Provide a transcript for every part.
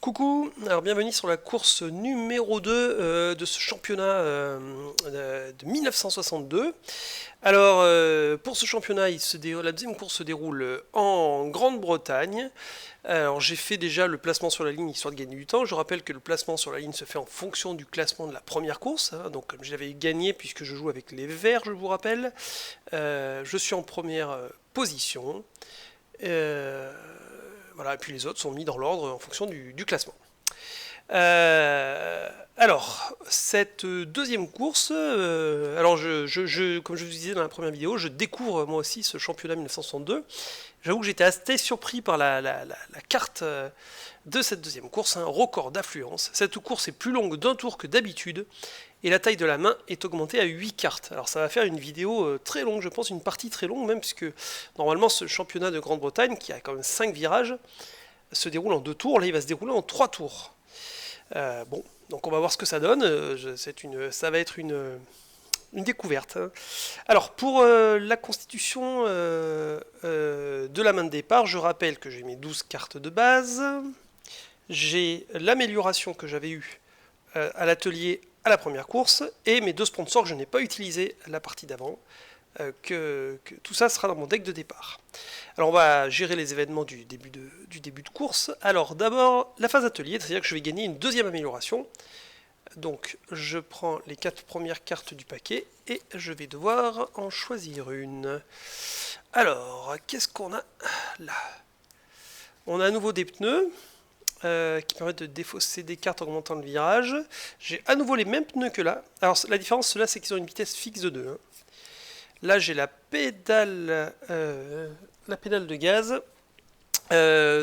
Coucou, alors bienvenue sur la course numéro 2 de ce championnat de 1962. Alors pour ce championnat, la deuxième course se déroule en Grande-Bretagne. Alors j'ai fait déjà le placement sur la ligne histoire de gagner du temps. Je rappelle que le placement sur la ligne se fait en fonction du classement de la première course, hein. Donc comme je l'avais gagné puisque je joue avec les verts, je vous rappelle, je suis en première position. Euh, voilà, et puis les autres sont mis dans l'ordre en fonction du classement. Alors, cette deuxième course, comme je vous disais dans la première vidéo, je découvre moi aussi ce championnat 1962. J'avoue que j'étais assez surpris par la carte de cette deuxième course, un record d'affluence. Cette course est plus longue d'un tour que d'habitude, et la taille de la main est augmentée à 8 cartes. Alors ça va faire une vidéo très longue, je pense, une partie très longue même, puisque normalement ce championnat de Grande-Bretagne, qui a quand même 5 virages, se déroule en 2 tours, là il va se dérouler en 3 tours. Bon, donc on va voir ce que ça donne, ça va être une découverte, hein. Alors pour la constitution de la main de départ, je rappelle que j'ai mes 12 cartes de base, j'ai l'amélioration que j'avais eue à l'atelier à la première course, et mes deux sponsors que je n'ai pas utilisés la partie d'avant, que tout ça sera dans mon deck de départ. Alors on va gérer les événements du début de course. Alors d'abord la phase atelier, c'est-à-dire que je vais gagner une deuxième amélioration. Donc je prends les 4 premières cartes du paquet et je vais devoir en choisir une. Alors qu'est-ce qu'on a là? On a à nouveau des pneus qui permettent de défausser des cartes en augmentant le virage. J'ai à nouveau les mêmes pneus que là. Alors la différence, ceux-là, c'est qu'ils ont une vitesse fixe de 2, hein. Là j'ai la pédale de gaz.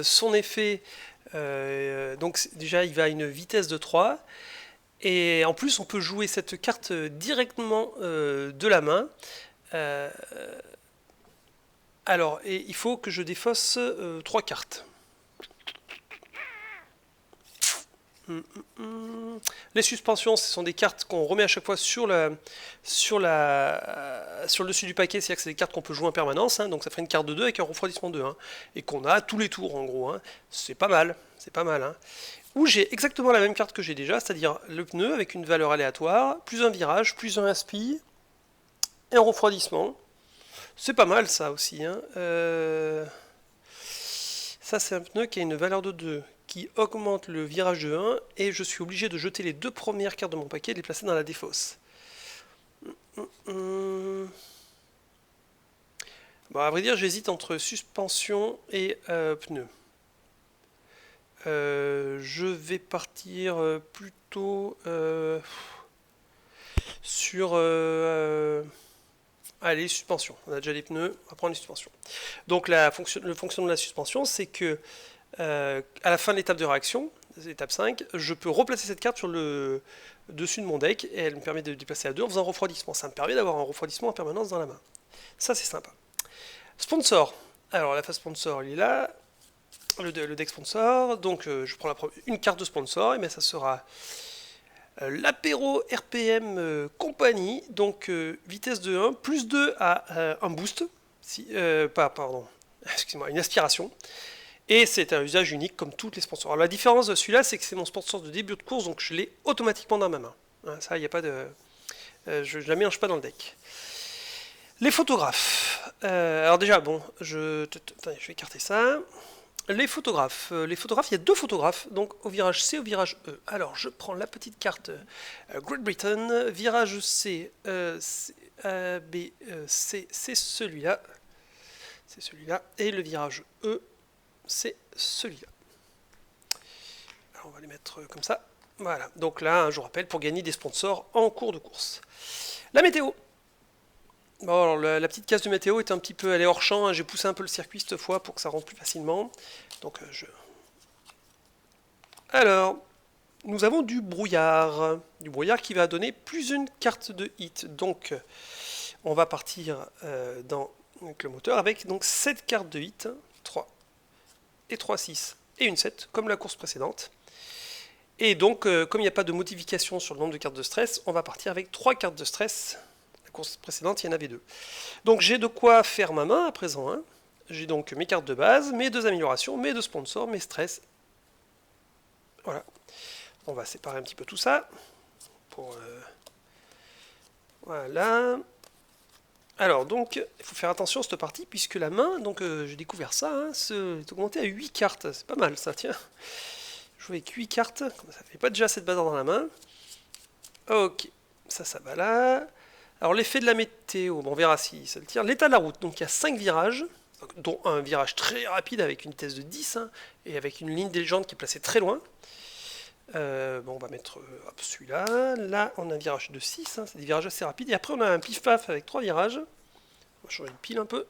Son effet, donc déjà il va à une vitesse de 3. Et en plus on peut jouer cette carte directement de la main. Alors, et il faut que je défausse 3 cartes. Les suspensions, ce sont des cartes qu'on remet à chaque fois sur le dessus du paquet, c'est-à-dire que c'est des cartes qu'on peut jouer en permanence, hein, donc ça ferait une carte de 2 avec un refroidissement de 1, et qu'on a tous les tours en gros, hein. C'est pas mal, hein. Ou j'ai exactement la même carte que j'ai déjà, c'est-à-dire le pneu avec une valeur aléatoire, plus un virage, plus un aspi, et un refroidissement. C'est pas mal ça aussi, hein. Ça c'est un pneu qui a une valeur de 2, qui augmente le virage de 1, et je suis obligé de jeter les 2 premières cartes de mon paquet et de les placer dans la défausse. Bon, à vrai dire, j'hésite entre suspension et pneus. Je vais partir plutôt sur... allez, suspension. On a déjà les pneus, on va prendre les suspensions. Donc le fonction de la suspension, c'est que à la fin de l'étape de réaction, étape 5, je peux replacer cette carte sur le dessus de mon deck, et elle me permet de déplacer à 2 en faisant un refroidissement. Ça me permet d'avoir un refroidissement en permanence dans la main. Ça, c'est sympa. Sponsor. Alors, la phase sponsor, il est là. Le deck sponsor. Donc, je prends une carte de sponsor, et bien ça sera l'apéro RPM compagnie. Donc, vitesse de 1, plus 2 à un boost. Pardon. Excusez-moi, une aspiration. Et c'est un usage unique comme toutes les sponsors. Alors la différence de celui-là, c'est que c'est mon sponsor de début de course, donc je l'ai automatiquement dans ma main. Hein, ça, il n'y a pas de... je ne la mélange pas dans le deck. Les photographes. Alors déjà, bon, je vais écarter ça. Les photographes, il y a 2 photographes, donc au virage C, au virage E. Alors je prends la petite carte Great Britain, virage C, C, c'est celui-là. C'est celui-là. Et le virage E, c'est celui-là. Alors on va les mettre comme ça. Voilà, donc là, je vous rappelle, pour gagner des sponsors en cours de course. La météo. Bon, alors la petite case de météo est un petit peu, elle est hors champ, hein. J'ai poussé un peu le circuit cette fois pour que ça rentre plus facilement. Donc Alors, nous avons du brouillard. Du brouillard qui va donner plus une carte de hit. Donc, on va partir avec le moteur avec donc 7 cartes de hit. 3 et 3, 6 et une 7, comme la course précédente. Et donc, comme il n'y a pas de modification sur le nombre de cartes de stress, on va partir avec 3 cartes de stress. La course précédente, il y en avait 2. Donc j'ai de quoi faire ma main à présent, hein. J'ai donc mes cartes de base, mes 2 améliorations, mes 2 sponsors, mes stress Voilà. On va séparer un petit peu tout ça. Pour, voilà. Alors donc, il faut faire attention à cette partie, puisque la main, donc j'ai découvert ça, hein, est augmentée à 8 cartes. C'est pas mal ça, tiens. Jouer avec 8 cartes, ça fait pas déjà cette bazar dans la main. Ok, ça va là. Alors l'effet de la météo, bon, on verra si ça le tire. L'état de la route, donc il y a 5 virages, dont un virage très rapide avec une vitesse de 10, hein, et avec une ligne des légendes qui est placée très loin. Bon, on va mettre celui-là. Là, on a un virage de 6, hein, c'est des virages assez rapides. Et après, on a un pif-paf avec 3 virages. On va changer de pile un peu.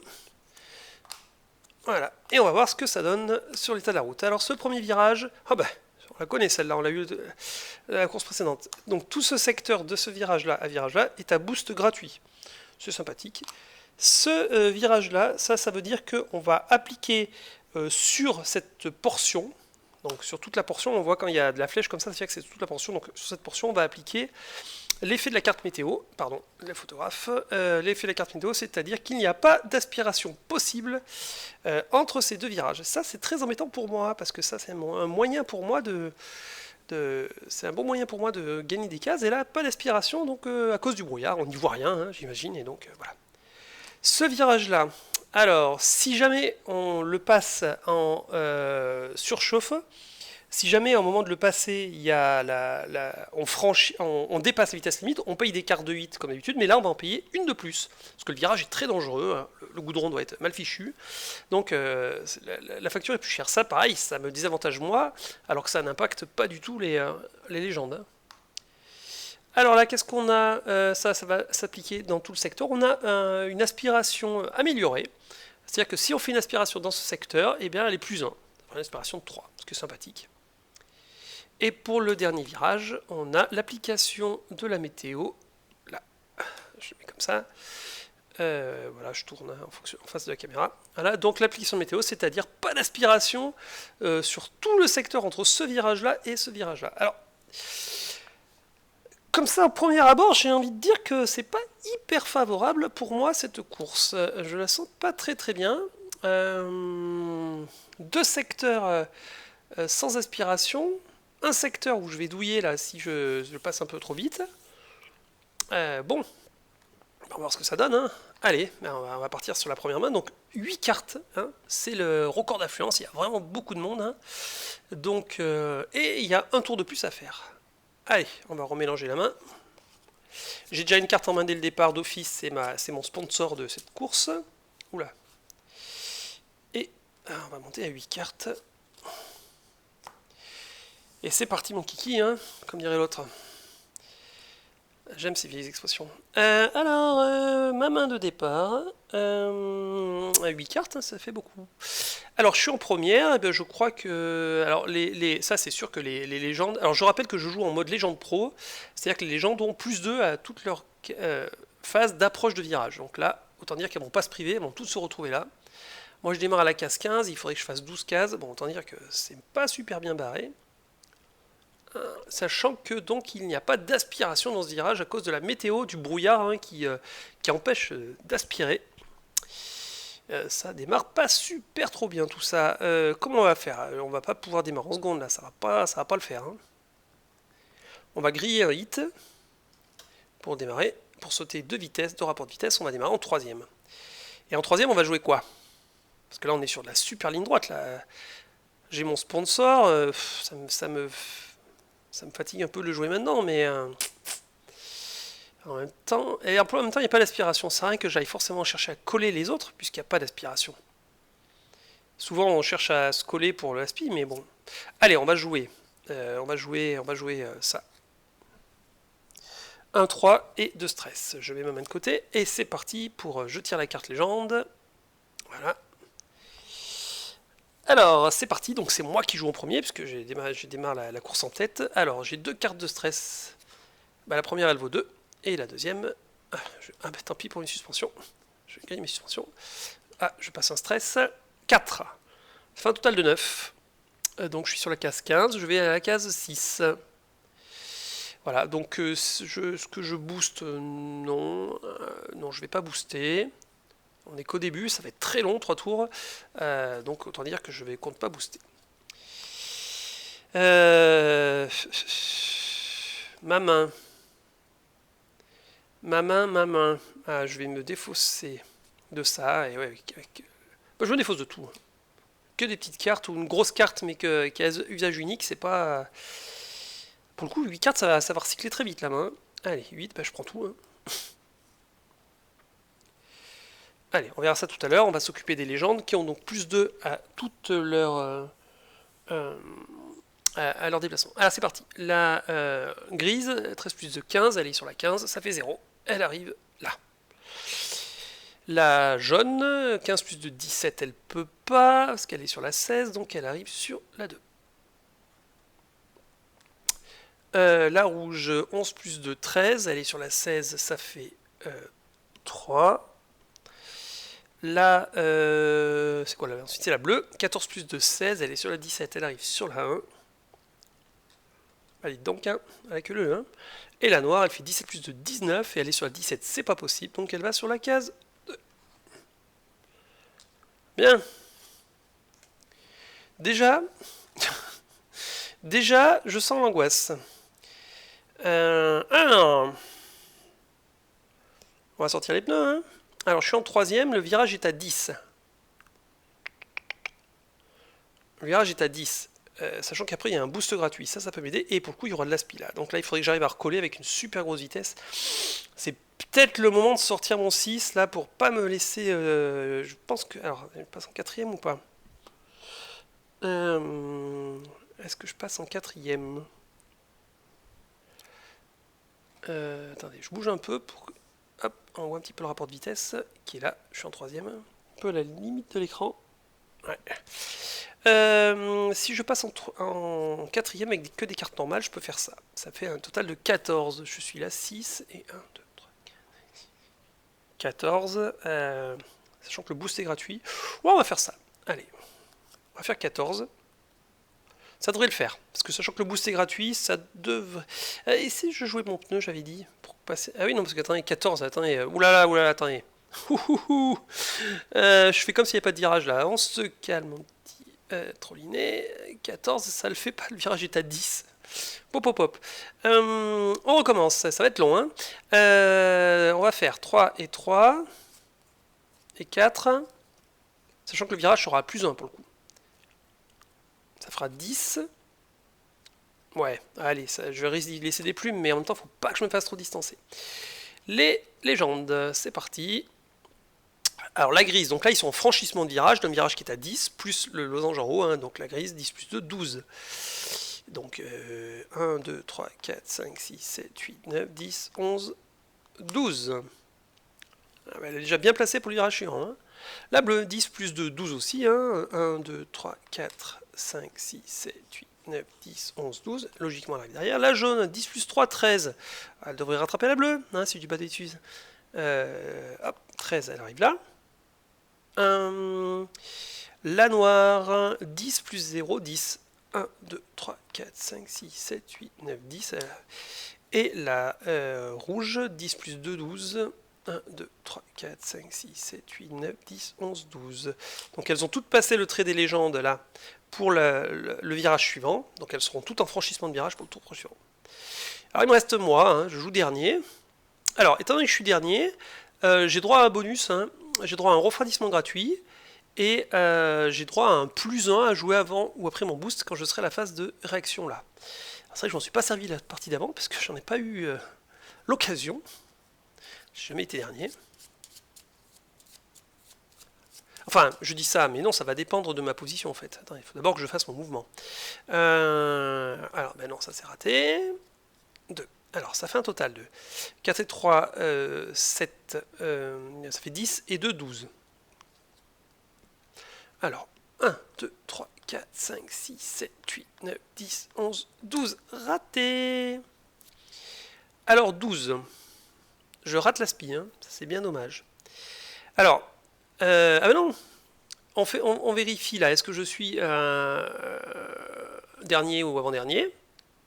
Voilà, et on va voir ce que ça donne sur l'état de la route. Alors ce premier virage, on la connaît celle-là, on l'a eu de la course précédente. Donc tout ce secteur de ce virage-là à virage-là est à boost gratuit. C'est sympathique. Ce virage-là, ça veut dire qu'on va appliquer sur cette portion, donc sur toute la portion, on voit quand il y a de la flèche comme ça veut dire que c'est toute la portion, donc sur cette portion on va appliquer l'effet de la carte météo, pardon, les photographes, l'effet de la carte météo, c'est-à-dire qu'il n'y a pas d'aspiration possible entre ces deux virages. Ça, c'est très embêtant pour moi, parce que ça, c'est un moyen pour moi c'est un bon moyen pour moi de gagner des cases, et là, pas d'aspiration, donc à cause du brouillard, on n'y voit rien, hein, j'imagine, et donc voilà. Ce virage-là, alors, si jamais on le passe en surchauffe, si jamais au moment de le passer, il y a on dépasse la vitesse limite, on paye des cartes de 8 comme d'habitude, mais là on va en payer une de plus. Parce que le virage est très dangereux, hein, le goudron doit être mal fichu. Donc la facture est plus chère. Ça pareil, ça me désavantage moi, alors que ça n'impacte pas du tout les légendes. Hein. Alors là, qu'est-ce qu'on a ça va s'appliquer dans tout le secteur. On a une aspiration améliorée. C'est-à-dire que si on fait une aspiration dans ce secteur, eh bien elle est plus 1. Une aspiration de 3, ce qui est sympathique. Et pour le dernier virage, on a l'application de la météo. Là, je le mets comme ça. Voilà, je tourne en face de la caméra. Voilà, donc l'application de météo, c'est-à-dire pas d'aspiration sur tout le secteur entre ce virage-là et ce virage-là. Alors, comme ça, au premier abord, j'ai envie de dire que c'est pas hyper favorable pour moi cette course. Je la sens pas très très bien. Deux secteurs sans aspiration. Un secteur où je vais douiller là si je passe un peu trop vite. Bon, on va voir ce que ça donne. Hein. Allez, on va partir sur la première main. Donc 8 cartes, hein. C'est le record d'affluence, il y a vraiment beaucoup de monde. Hein. Donc, et il y a un tour de plus à faire. Allez, on va remélanger la main. J'ai déjà une carte en main dès le départ d'office, c'est mon sponsor de cette course. Oula. Et on va monter à 8 cartes. Et c'est parti mon kiki, hein, comme dirait l'autre. J'aime ces vieilles expressions. Alors, ma main de départ, 8 cartes, hein, ça fait beaucoup. Alors, je suis en première, et bien, je crois que... Alors, ça, c'est sûr que les légendes... Alors, je rappelle que je joue en mode légende pro, c'est-à-dire que les légendes ont plus 2 à toutes leurs phases d'approche de virage. Donc là, autant dire qu'elles vont pas se priver, elles vont toutes se retrouver là. Moi, je démarre à la case 15, il faudrait que je fasse 12 cases. Bon, autant dire que c'est pas super bien barré. Sachant que donc il n'y a pas d'aspiration dans ce virage à cause de la météo, du brouillard hein, qui empêche d'aspirer. Ça démarre pas super trop bien tout ça. Comment on va faire? On va pas pouvoir démarrer en seconde là, ça va pas le faire. Hein. On va griller un hit pour démarrer, pour sauter 2 vitesses, 2 rapports de vitesse, on va démarrer en troisième. Et en troisième on va jouer quoi? Parce que là on est sur de la super ligne droite là. J'ai mon sponsor, ça me fatigue un peu de le jouer maintenant, mais en même temps, il n'y a pas d'aspiration. C'est rien que j'aille forcément chercher à coller les autres, puisqu'il n'y a pas d'aspiration. Souvent, on cherche à se coller pour l'aspi, mais bon. Allez, on va jouer. On va jouer ça. 1, 3 et 2 stress. Je mets ma main de côté, et c'est parti pour je tire la carte légende. Voilà. Alors, c'est parti, donc c'est moi qui joue en premier, puisque je démarre la course en tête. Alors, j'ai 2 cartes de stress. La première, elle vaut 2. Et la deuxième... tant pis pour une suspension. Je gagne mes suspensions. Je passe un stress. 4. Ça fait un total de 9. Donc, je suis sur la case 15. Je vais à la case 6. Voilà, donc ce que je booste, non. Non, je ne vais pas booster. On n'est qu'au début, ça va être très long, 3 tours. Donc autant dire que je ne compte pas booster. Ma main. Ma main. Ah, je vais me défausser de ça. Et ouais, bah, je me défausse de tout. Que des petites cartes ou une grosse carte, mais qui a usage unique, c'est pas. Pour le coup, 8 cartes, ça va recycler très vite la main. Allez, 8, bah, je prends tout. Hein. Allez, on verra ça tout à l'heure. On va s'occuper des légendes qui ont donc plus 2 à toutes leurs. À leur déplacement. Alors c'est parti. La grise, 13 plus de 15, elle est sur la 15, ça fait 0. Elle arrive là. La jaune, 15 plus de 17, elle peut pas, parce qu'elle est sur la 16, donc elle arrive sur la 2. La rouge, 11 plus de 13, elle est sur la 16, ça fait 3. Là, c'est quoi là? Ensuite c'est la bleue, 14 plus de 16, elle est sur la 17, elle arrive sur la 1. Allez donc, hein, avec le 1. Et la noire, elle fait 17 plus de 19, et elle est sur la 17, c'est pas possible, donc elle va sur la case 2. Bien. Déjà, je sens l'angoisse. Alors, on va sortir les pneus. Hein. Alors, je suis en 3ème, le virage est à 10. Le virage est à 10. Sachant qu'après, il y a un boost gratuit. Ça peut m'aider. Et pour le coup, il y aura de l'aspi là. Donc là, il faudrait que j'arrive à recoller avec une super grosse vitesse. C'est peut-être le moment de sortir mon 6 là pour pas me laisser. Je pense que. Alors, je passe en 4ème ou pas? Est-ce que je passe en 4ème? Attendez, je bouge un peu pour que. Hop, on voit un petit peu le rapport de vitesse qui est là. Je suis en 3ème. Un peu à la limite de l'écran. Ouais. Si je passe en 4ème avec que des cartes normales, je peux faire ça. Ça fait un total de 14. Je suis là, 6 et 1, 2, 3, 4, 14. Sachant que le boost est gratuit. Ouais, on va faire ça. Allez, on va faire 14. Ça devrait le faire. Parce que sachant que le boost est gratuit, ça devrait... Et si je jouais mon pneu, j'avais dit, pour passer... Ah oui, non, parce que, attendez, 14, attendez... Oulala, attendez. Je fais comme s'il n'y avait pas de virage là. On se calme, mon petit trollinet. 14, ça le fait pas, le virage est à 10. Pop. On recommence, ça va être long. Hein. On va faire 3 et 3. Et 4. Sachant que le virage sera à plus 1 pour le coup. Ça fera 10. Ouais, allez, ça, je vais laisser des plumes, mais en même temps, faut pas que je me fasse trop distancer. Les légendes, c'est parti. Alors la grise, donc là ils sont en franchissement de virage, d'un virage qui est à 10, plus le losange en haut, hein, donc la grise 10 plus 2, 12. Donc 1, 2, 3, 4, 5, 6, 7, 8, 9, 10, 11, 12. Ah, bah, elle est déjà bien placée pour le virage suivant. Hein. La bleue, 10 plus 2, 12 aussi. Hein. 1, 2, 3, 4, 5, 6, 7, 8, 9, 10, 11, 12. Logiquement, elle arrive derrière. La jaune, 10 plus 3, 13. Elle devrait rattraper la bleue, hein, si je dis pas d'études. Hop, 13, elle arrive là. La noire, 10 plus 0, 10. 1, 2, 3, 4, 5, 6, 7, 8, 9, 10. Et la rouge, 10 plus 2, 12. 1, 2, 3, 4, 5, 6, 7, 8, 9, 10, 11, 12. Donc elles ont toutes passé le trait des légendes là pour le virage suivant. Donc elles seront toutes en franchissement de virage pour le tour suivant. Alors il me reste moi, hein, je joue dernier. Alors étant donné que je suis dernier, j'ai droit à un bonus, hein, j'ai droit à un refroidissement gratuit. Et j'ai droit à un plus 1 à jouer avant ou après mon boost quand je serai à la phase de réaction là. C'est vrai que je m'en suis pas servi la partie d'avant parce que j'en ai pas eu l'occasion. J'ai jamais été dernier. Enfin, je dis ça, mais non, ça va dépendre de ma position en fait. Attends, il faut d'abord que je fasse mon mouvement. Alors, ben non, ça c'est raté. 2. Alors, ça fait un total de 4 et 3, 7, ça fait 10 et 2, 12. Alors, 1, 2, 3, 4, 5, 6, 7, 8, 9, 10, 11, 12. Raté. Alors, 12. Je rate l'aspi, hein. Ça c'est bien dommage. Alors, ah ben non. On vérifie là. Est-ce que je suis dernier ou avant-dernier?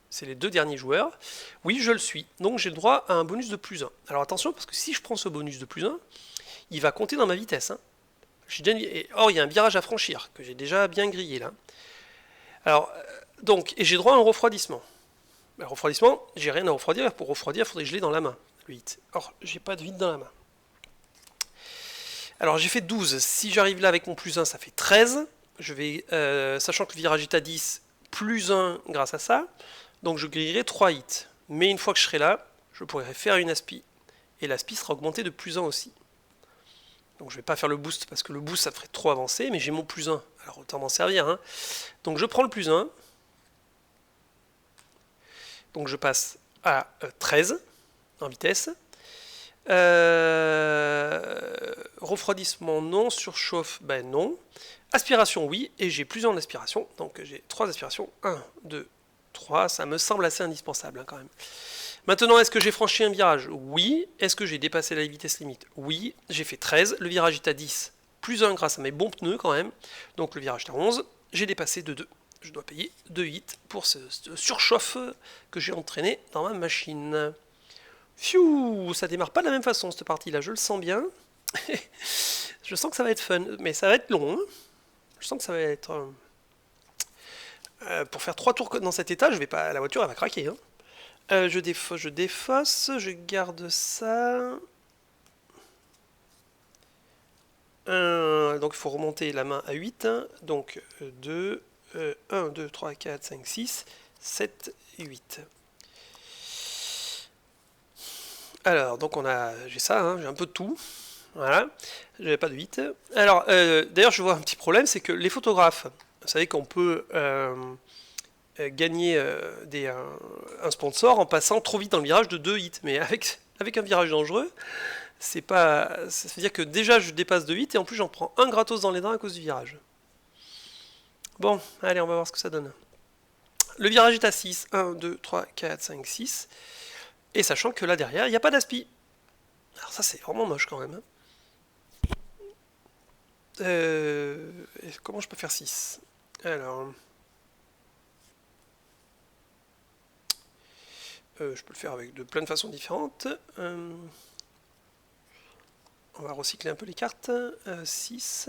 C'est les deux derniers joueurs. Oui, je le suis. Donc j'ai le droit à un bonus de plus 1. Alors attention, parce que si je prends ce bonus de plus 1, il va compter dans ma vitesse. Hein. Or, il y a un virage à franchir, que j'ai déjà bien grillé là. Alors, donc, et j'ai droit à un refroidissement. Le refroidissement, j'ai rien à refroidir. Pour refroidir, il faudrait que je l'ai dans la main, le hit. Or, j'ai pas de hit dans la main. Alors, j'ai fait 12. Si j'arrive là avec mon plus 1, ça fait 13. Je vais, sachant que le virage est à 10, plus 1 grâce à ça. Donc, je grillerai 3 hits. Mais une fois que je serai là, je pourrai faire une aspi. Et l'aspi sera augmentée de plus 1 aussi. Donc je ne vais pas faire le boost parce que le boost ça ferait trop avancer, mais j'ai mon plus 1. Alors autant m'en servir. Hein. Donc je prends le plus 1. Donc je passe à 13 en vitesse. Refroidissement non, surchauffe ben non. Aspiration oui, et j'ai plusieurs aspirations. Donc j'ai 3 aspirations. 1, 2, 3. Ça me semble assez indispensable hein, quand même. Maintenant, est-ce que j'ai franchi un virage? Oui. Est-ce que j'ai dépassé la vitesse limite? Oui. J'ai fait 13. Le virage est à 10. Plus 1 grâce à mes bons pneus quand même. Donc le virage est à 11. J'ai dépassé de 2. Je dois payer 2 hits pour ce surchauffe que j'ai entraîné dans ma machine. Pfiou, ça démarre pas de la même façon cette partie-là. Je le sens bien. Je sens que ça va être fun. Mais ça va être long. Hein. Je sens que ça va être... pour faire 3 tours dans cet état, je vais pas... la voiture elle va craquer. Hein. Je défausse, je garde ça. Donc il faut remonter la main à 8. Donc 2, 1, 2, 3, 4, 5, 6, 7, 8. Alors, donc j'ai ça, hein, j'ai un peu de tout. Voilà, j'avais pas de 8. Alors, d'ailleurs, je vois un petit problème, c'est que les photographes, vous savez qu'on peut... gagner un sponsor en passant trop vite dans le virage de 2 hits. Mais avec un virage dangereux, c'est pas. Ça veut dire que déjà je dépasse 2 hits et en plus j'en prends un gratos dans les dents à cause du virage. Bon, allez, on va voir ce que ça donne. Le virage est à 6. 1, 2, 3, 4, 5, 6. Et sachant que là derrière, il n'y a pas d'aspi. Alors ça, c'est vraiment moche quand même. Comment je peux faire 6? Alors. Je peux le faire avec de plein de façons différentes. On va recycler un peu les cartes. 6.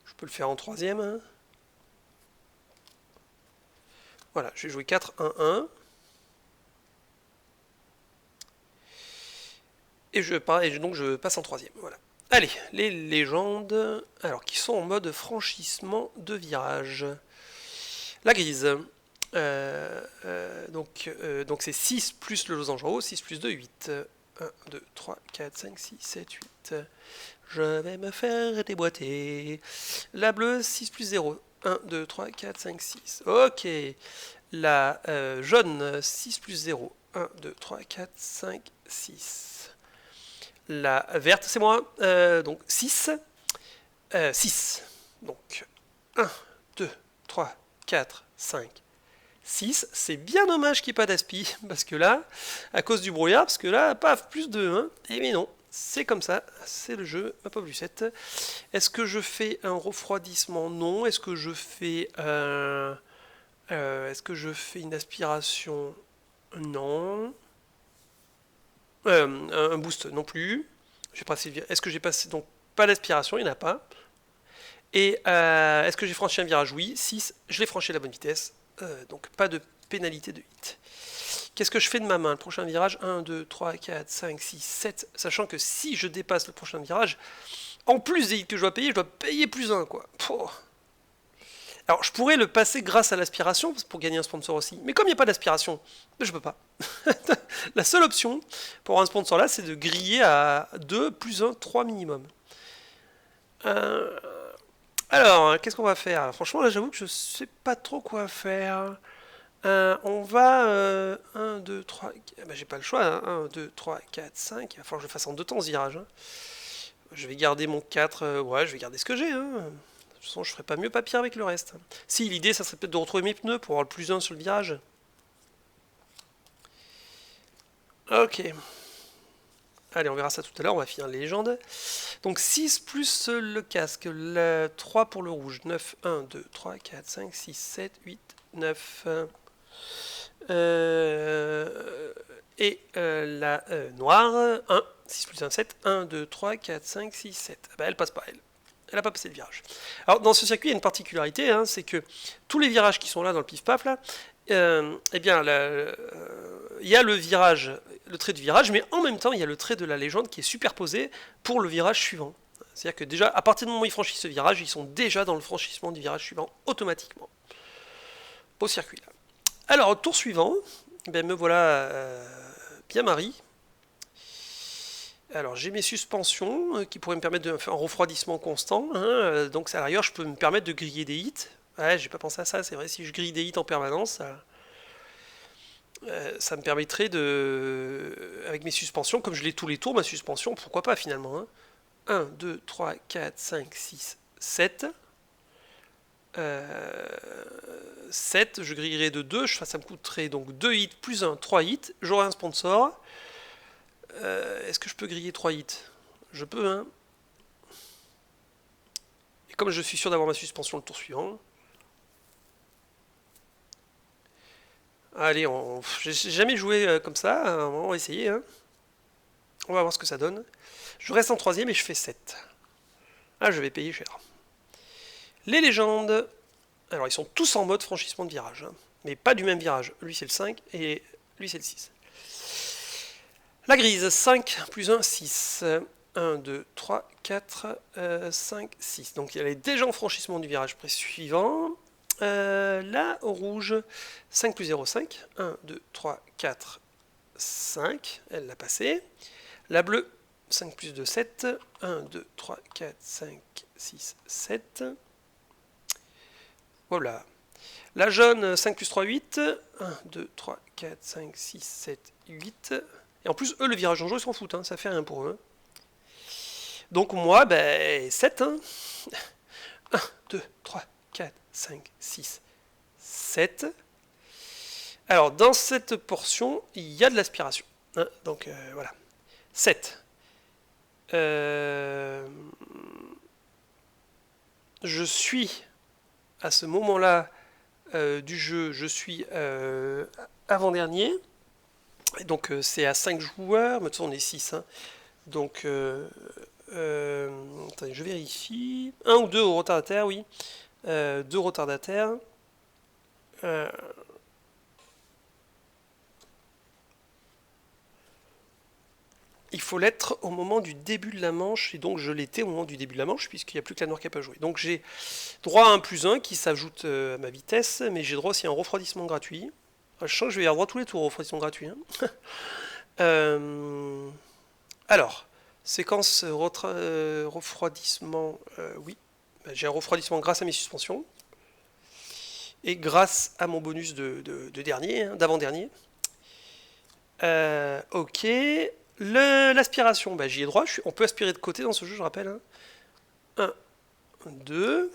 Je peux le faire en troisième. Voilà, je vais jouer 4, 1, 1. Donc je passe en troisième. Voilà. Allez, les légendes. Alors, qui sont en mode franchissement de virage. La grise. Donc c'est 6 plus le losange en haut, 6 plus 2, 8. 1, 2, 3, 4, 5, 6, 7, 8. Je vais me faire déboîter. La bleue, 6 plus 0. 1, 2, 3, 4, 5, 6. Ok. La jaune, 6 plus 0. 1, 2, 3, 4, 5, 6. La verte, c'est moi. Donc 6. 6. Donc 1, 2, 3, 4, 5, 6, c'est bien dommage qu'il n'y ait pas d'aspi, parce que là, à cause du brouillard, parce que là, paf, plus 2, hein, et mais non, c'est comme ça, c'est le jeu, ma pauvre Lucette. Est-ce que je fais un refroidissement? Non. Est-ce que je fais une aspiration? Non. Un boost non plus. Est-ce que j'ai passé, donc pas d'aspiration, il n'y en a pas. Et est-ce que j'ai franchi un virage? Oui. 6, je l'ai franchi à la bonne vitesse. Donc pas de pénalité de hit. Qu'est-ce que je fais de ma main? Le prochain virage, 1, 2, 3, 4, 5, 6, 7. Sachant que si je dépasse le prochain virage, en plus des hits que je dois payer plus 1, quoi. Pouh. Alors je pourrais le passer grâce à l'aspiration, pour gagner un sponsor aussi. Mais comme il n'y a pas d'aspiration, je peux pas. La seule option pour un sponsor là, c'est de griller à 2, plus 1, 3 minimum. Alors, qu'est-ce qu'on va faire? Franchement, là, j'avoue que je sais pas trop quoi faire. On va... 1, 2, 3... Bah, j'ai pas le choix. Hein. 1, 2, 3, 4, 5. Il va falloir que je le fasse en 2 temps, ce virage. Hein. Je vais garder mon 4. Ouais, je vais garder ce que j'ai. Hein. De toute façon, je ferai pas mieux, pas pire avec le reste. Si, l'idée, ça serait peut-être de retrouver mes pneus pour avoir le plus 1 sur le virage. Ok. Allez, on verra ça tout à l'heure, on va finir les légendes. Donc 6 plus le casque, 3 pour le rouge, 9, 1, 2, 3, 4, 5, 6, 7, 8, 9. Et la noire, 1, 6 plus 1, 7, 1, 2, 3, 4, 5, 6, 7. Ah bah, elle passe pas, elle. Elle n'a pas passé le virage. Alors dans ce circuit, il y a une particularité, hein, c'est que tous les virages qui sont là dans le pif-paf, là, eh bien, il y a le virage, le trait de virage, mais en même temps, il y a le trait de la légende qui est superposé pour le virage suivant. C'est-à-dire que déjà, à partir du moment où ils franchissent ce virage, ils sont déjà dans le franchissement du virage suivant, automatiquement. Beau circuit, là. Alors, tour suivant, ben, me voilà bien Marie. Alors, j'ai mes suspensions qui pourraient me permettre de faire un refroidissement constant. Hein, donc, à l'arrière, je peux me permettre de griller des hits. Ouais, j'ai pas pensé à ça, c'est vrai, si je grille des hits en permanence, ça me permettrait de. Avec mes suspensions, comme je l'ai tous les tours, ma suspension, pourquoi pas finalement. Hein. 1, 2, 3, 4, 5, 6, 7. 7, je grillerai de 2, ça me coûterait donc 2 hits plus 1, 3 hits. J'aurai un sponsor. Est-ce que je peux griller 3 hits? Je peux, hein. Et comme je suis sûr d'avoir ma suspension le tour suivant. Allez, j'ai jamais joué comme ça, on va essayer. Hein. On va voir ce que ça donne. Je reste en troisième et je fais 7. Ah, je vais payer cher. Les légendes. Alors, ils sont tous en mode franchissement de virage. Hein, mais pas du même virage. Lui, c'est le 5 et lui, c'est le 6. La grise, 5 plus 1, 6. 1, 2, 3, 4, 5, 6. Donc, elle est déjà en franchissement du virage suivant. Là, au rouge, 5 plus 0, 5. 1, 2, 3, 4, 5. Elle l'a passé. La bleue, 5 plus 2, 7. 1, 2, 3, 4, 5, 6, 7. Voilà. La jaune, 5 plus 3, 8. 1, 2, 3, 4, 5, 6, 7, 8. Et en plus, eux, le virage dangereux, ils s'en foutent. Hein, ça fait rien pour eux. Donc moi, ben, 7. Hein. 1, 2, 3, 4, 5, 6, 7. Alors, dans cette portion, il y a de l'aspiration. Hein, donc, voilà. 7. Je suis, à ce moment-là du jeu, je suis avant-dernier. Donc, c'est à 5 joueurs. Mais de toute façon, on est 6. Hein. Donc, attendez, je vérifie. 1 ou 2 retardataires, oui. 2 retardataires. Il faut l'être au moment du début de la manche, et donc je l'étais au moment du début de la manche, puisqu'il n'y a plus que la noire qui n'a pas joué. Donc j'ai droit à un plus 1 qui s'ajoute à ma vitesse, mais j'ai droit aussi à un refroidissement gratuit. Je sens que je vais y avoir droit tous les tours au refroidissement gratuit. Hein. Alors, séquence refroidissement, oui. J'ai un refroidissement grâce à mes suspensions, et grâce à mon bonus de dernier, hein, d'avant-dernier. Ok. L'aspiration, bah, j'y ai droit. On peut aspirer de côté dans ce jeu, je rappelle. Hein. 1, 2.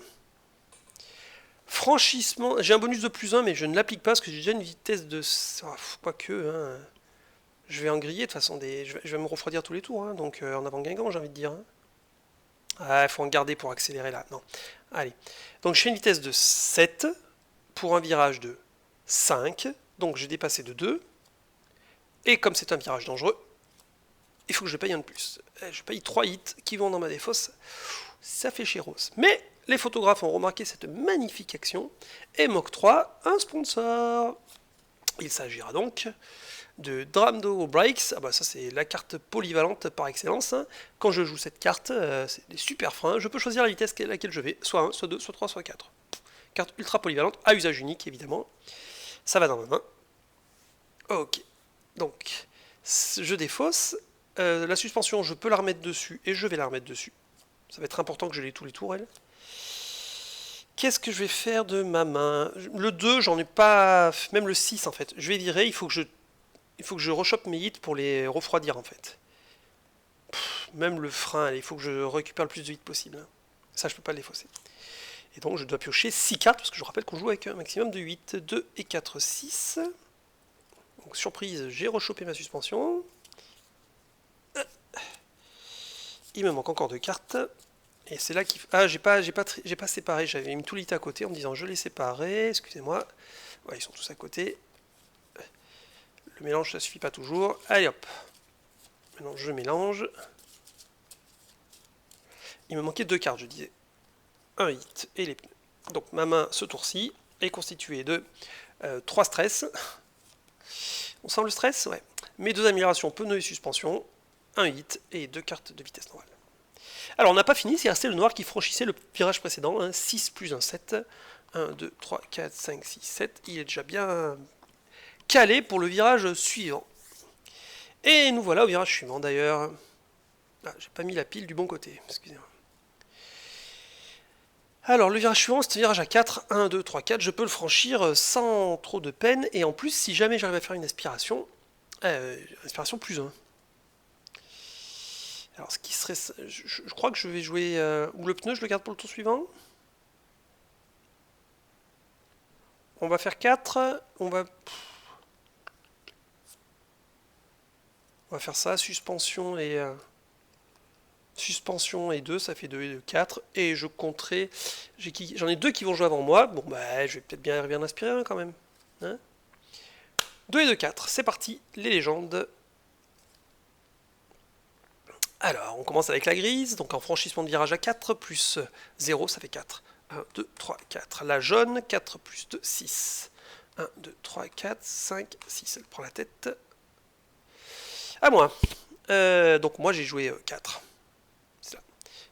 Franchissement, j'ai un bonus de plus 1, mais je ne l'applique pas parce que j'ai déjà une vitesse de. Quoique, hein. Je vais en griller de toute façon. Je vais me refroidir tous les tours. Hein, donc en avant Guingamp, j'ai envie de dire. Hein. Ah, il faut en garder pour accélérer là. Non. Allez. Donc je fais une vitesse de 7 pour un virage de 5. Donc j'ai dépassé de 2. Et comme c'est un virage dangereux, il faut que je paye un de plus. Je paye 3 hits qui vont dans ma défausse. Ça fait chéros. Mais les photographes ont remarqué cette magnifique action et m'octroient un sponsor. Il s'agira donc de Dramdo Brakes. Ah bah ça c'est la carte polyvalente par excellence. Quand je joue cette carte, c'est des super freins. Je peux choisir la vitesse à laquelle je vais. Soit 1, soit 2, soit 3, soit 4. Carte ultra polyvalente, à usage unique évidemment. Ça va dans ma main. Ok. Donc, je défausse. La suspension, je peux la remettre dessus et je vais la remettre dessus. Ça va être important que je l'ai tous les tours, elle. Qu'est-ce que je vais faire de ma main? Le 2, j'en ai pas... Même le 6, en fait. Je vais virer, il faut que je rechoppe mes hits pour les refroidir, en fait. Même le frein, il faut que je récupère le plus de hits possible. Hein. Ça, je peux pas le défausser. Et donc, je dois piocher 6 cartes, parce que je rappelle qu'on joue avec un maximum de 8. 2 et 4, 6. Donc, surprise, j'ai rechopé ma suspension. Il me manque encore 2 cartes. Et c'est là qu'il faut... Ah, j'ai pas séparé. J'avais mis tout l'it à côté en me disant je les séparais. Excusez-moi. Ouais, ils sont tous à côté. Le mélange, ça suffit pas toujours. Allez hop. Maintenant, je mélange. Il me manquait 2 cartes, je disais. Un hit et les pneus. Donc ma main, ce tour-ci, est constituée de 3 stress. On sent le stress? Ouais. Mes 2 améliorations, pneus et suspension, 1 hit et 2 cartes de vitesse normale. Alors on n'a pas fini, c'est resté le noir qui franchissait le virage précédent, hein, 6 plus 1, 7. 1, 2, 3, 4, 5, 6, 7. Il est déjà bien calé pour le virage suivant. Et nous voilà au virage suivant d'ailleurs. Ah, j'ai pas mis la pile du bon côté, excusez-moi. Alors le virage suivant, c'est un virage à 4, 1, 2, 3, 4, je peux le franchir sans trop de peine, et en plus, si jamais j'arrive à faire une aspiration plus 1. Alors ce qui serait... Je crois que je vais jouer... ou le pneu, je le garde pour le tour suivant. On va faire 4, on va faire ça, suspension et 2, ça fait 2 et 2, 4, et je compterai, j'en ai 2 qui vont jouer avant moi, bon bah je vais peut-être bien arriver à en aspirer un quand même. Hein, 2 et 2, 4, c'est parti, les légendes. Alors, on commence avec la grise, donc en franchissement de virage à 4, plus 0, ça fait 4. 1, 2, 3, 4. La jaune, 4 plus 2, 6. 1, 2, 3, 4, 5, 6. Elle prend la tête. À moi. Donc moi j'ai joué 4. C'est ça.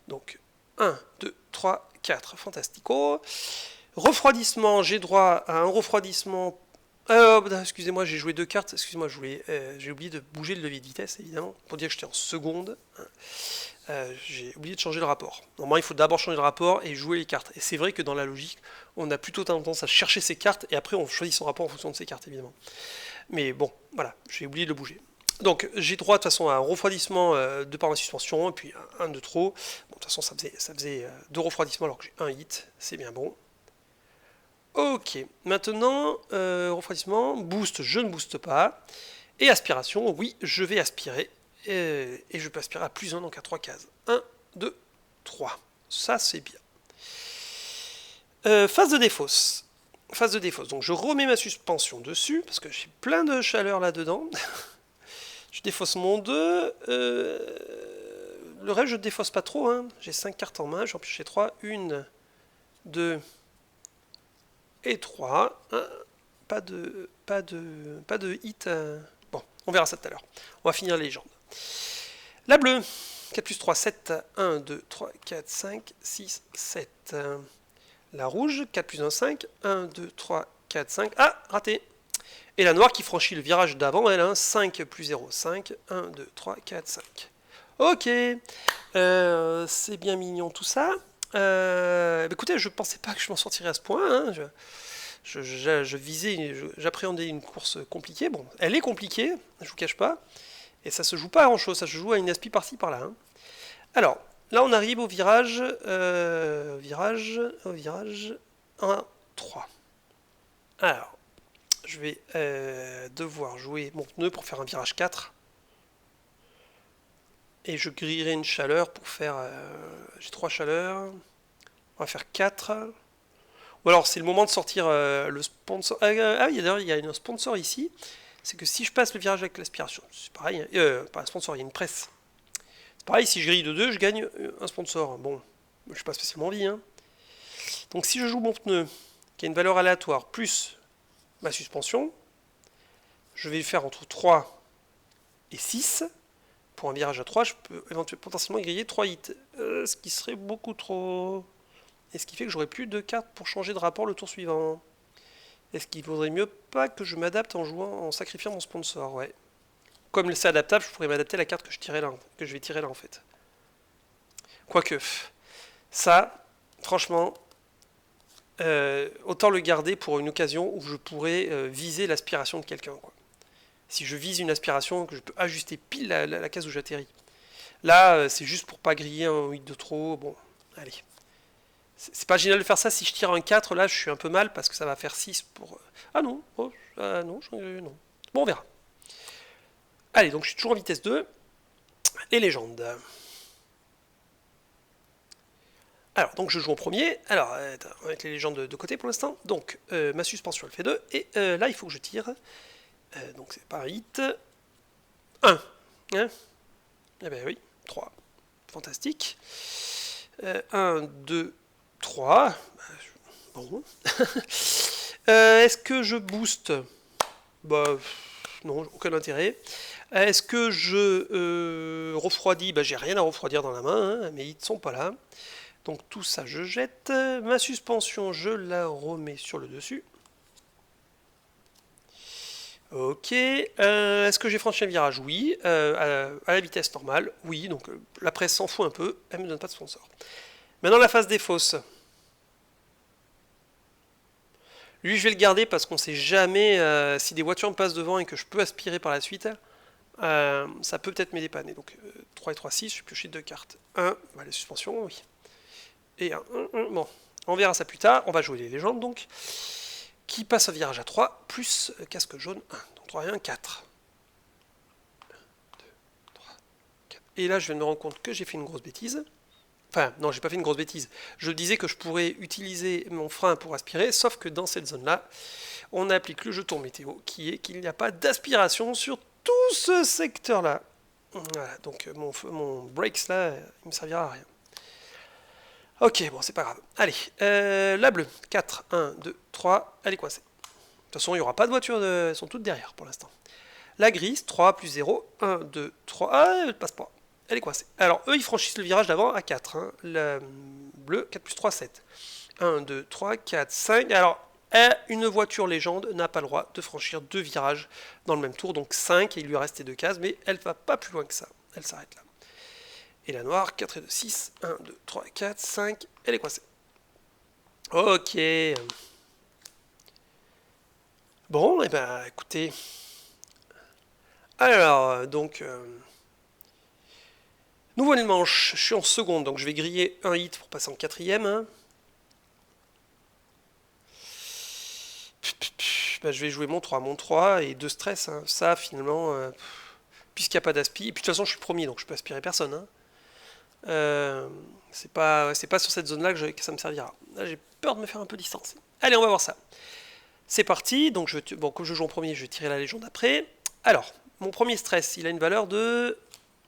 Donc 1, 2, 3, 4. Fantastico. Refroidissement, j'ai droit à un refroidissement. Excusez-moi, j'ai joué 2 cartes. Excusez-moi, j'ai oublié de bouger le levier de vitesse, évidemment, pour dire que j'étais en seconde. J'ai oublié de changer le rapport. Normalement, il faut d'abord changer le rapport et jouer les cartes. Et c'est vrai que dans la logique, on a plutôt tendance à chercher ses cartes et après on choisit son rapport en fonction de ses cartes, évidemment. Mais bon, voilà, j'ai oublié de le bouger. Donc j'ai droit de toute façon à un refroidissement de par ma suspension, et puis un de trop. Bon, de toute façon, ça faisait 2 refroidissements alors que j'ai un hit, c'est bien bon. Ok, maintenant, refroidissement, boost, je ne booste pas. Et aspiration, oui, je vais aspirer. Et je peux aspirer à plus 1, donc à 3 cases. 1, 2, 3. Ça, c'est bien. Phase de défausse. Phase de défausse. Donc je remets ma suspension dessus, parce que j'ai plein de chaleur là-dedans. Je défausse mon 2. Le reste, je ne défausse pas trop. Hein. J'ai 5 cartes en main, j'en pioche 3. 1, 2 et 3. Pas de hit. Bon, on verra ça tout à l'heure. On va finir les légendes. La bleue. 4 plus 3, 7. 1, 2, 3, 4, 5, 6, 7. La rouge. 4 plus 1, 5. 1, 2, 3, 4, 5. Ah, raté. Et la noire qui franchit le virage d'avant, elle a un 5 plus 0, 5. 1, 2, 3, 4, 5. Ok. C'est bien mignon tout ça. Écoutez, je pensais pas que je m'en sortirais à ce point. Hein. J'appréhendais une course compliquée. Bon, elle est compliquée, je vous cache pas. Et ça se joue pas à grand chose, ça se joue à une aspi par-ci par-là. Hein. Alors, là on arrive au virage 1, 3. Alors, je vais devoir jouer mon pneu pour faire un virage 4. Et je grillerai une chaleur pour faire... j'ai 3 chaleurs. On va faire 4. Ou alors c'est le moment de sortir le sponsor. Ah oui, d'ailleurs il y a un sponsor ici. C'est que si je passe le virage avec l'aspiration, c'est pareil. Pas un sponsor, il y a une presse. C'est pareil, si je grille de 2, je gagne un sponsor. Bon, je suis pas spécialement envie. Hein. Donc si je joue mon pneu, qui a une valeur aléatoire, plus ma suspension, je vais faire entre 3 et 6. Pour un virage à 3, je peux potentiellement griller 3 hits. Ce qui serait beaucoup trop... Et ce qui fait que j'aurai plus de cartes pour changer de rapport le tour suivant. Est-ce qu'il vaudrait mieux pas que je m'adapte en sacrifiant mon sponsor? Ouais. Comme c'est adaptable, je pourrais m'adapter à la carte que je vais tirer là en fait. Quoique, ça, franchement, autant le garder pour une occasion où je pourrais viser l'aspiration de quelqu'un. Si je vise une aspiration, que je peux ajuster pile la case où j'atterris. Là, c'est juste pour pas griller un 8 de trop. Bon, allez. C'est pas génial de faire ça. Si je tire un 4, là, je suis un peu mal parce que ça va faire 6 pour... Ah non, non. Bon, on verra. Allez, donc je suis toujours en vitesse 2. Les légendes. Alors, donc je joue en premier. Alors, on va mettre les légendes de côté pour l'instant. Donc, ma suspension, elle fait 2. Et là, il faut que je tire. Donc, c'est pas un hit. 1. Hein, eh ben oui, 3. Fantastique. 1, 2, 3. Bon. Est-ce que je booste? Bah, non, aucun intérêt. Est-ce que je refroidis? Bah, j'ai rien à refroidir dans la main, hein, mes hits sont pas là. Donc tout ça, je jette. Ma suspension, je la remets sur le dessus. Ok. Est-ce que j'ai franchi un virage? Oui. À la vitesse normale? Oui. Donc la presse s'en fout un peu. Elle me donne pas de sponsor. Maintenant, la phase des fosses. Lui, je vais le garder parce qu'on sait jamais si des voitures me passent devant et que je peux aspirer par la suite. Ça peut peut-être m'aider dépanner. Donc 3 et 3, 6, je suis pioché 2 cartes. 1, bah, la suspension, oui. Et 1, 1. Bon, on verra ça plus tard. On va jouer les légendes donc. Qui passe au virage à 3, plus casque jaune 1. Donc 3 et 1, 4. 1, 2, 3, 4. Et là, je viens de me rendre compte que j'ai fait une grosse bêtise. Enfin, non, j'ai pas fait une grosse bêtise. Je disais que je pourrais utiliser mon frein pour aspirer, sauf que dans cette zone-là, on applique le jeton météo, qui est qu'il n'y a pas d'aspiration sur tout ce secteur-là. Voilà, donc mon brakes là, il me servira à rien. Ok, bon, c'est pas grave. Allez, la bleue, 4, 1, 2, 3, elle est coincée. De toute façon, il n'y aura pas de voiture, elles sont toutes derrière pour l'instant. La grise, 3 plus 0, 1, 2, 3, ah, elle ne passe pas. Elle est coincée. Alors, eux, ils franchissent le virage d'avant à 4. Hein. Le bleu, 4 plus 3, 7. 1, 2, 3, 4, 5. Alors, une voiture légende n'a pas le droit de franchir 2 virages dans le même tour. Donc 5, et il lui restait 2 cases, mais elle ne va pas plus loin que ça. Elle s'arrête là. Et la noire, 4 et 2, 6. 1, 2, 3, 4, 5. Elle est coincée. Ok. Bon, et ben, écoutez. Alors, donc... nouvelle manche, je suis en seconde, donc je vais griller un hit pour passer en quatrième. Hein. Bah, je vais jouer mon 3, et 2 stress. Hein. Ça, finalement, puisqu'il n'y a pas d'aspi, et puis de toute façon, je suis premier, donc je peux aspirer personne. Hein. C'est pas sur cette zone-là que ça me servira. Là, j'ai peur de me faire un peu distancer. Allez, on va voir ça. C'est parti, donc comme je joue en premier, je vais tirer la légende après. Alors, mon premier stress, il a une valeur de...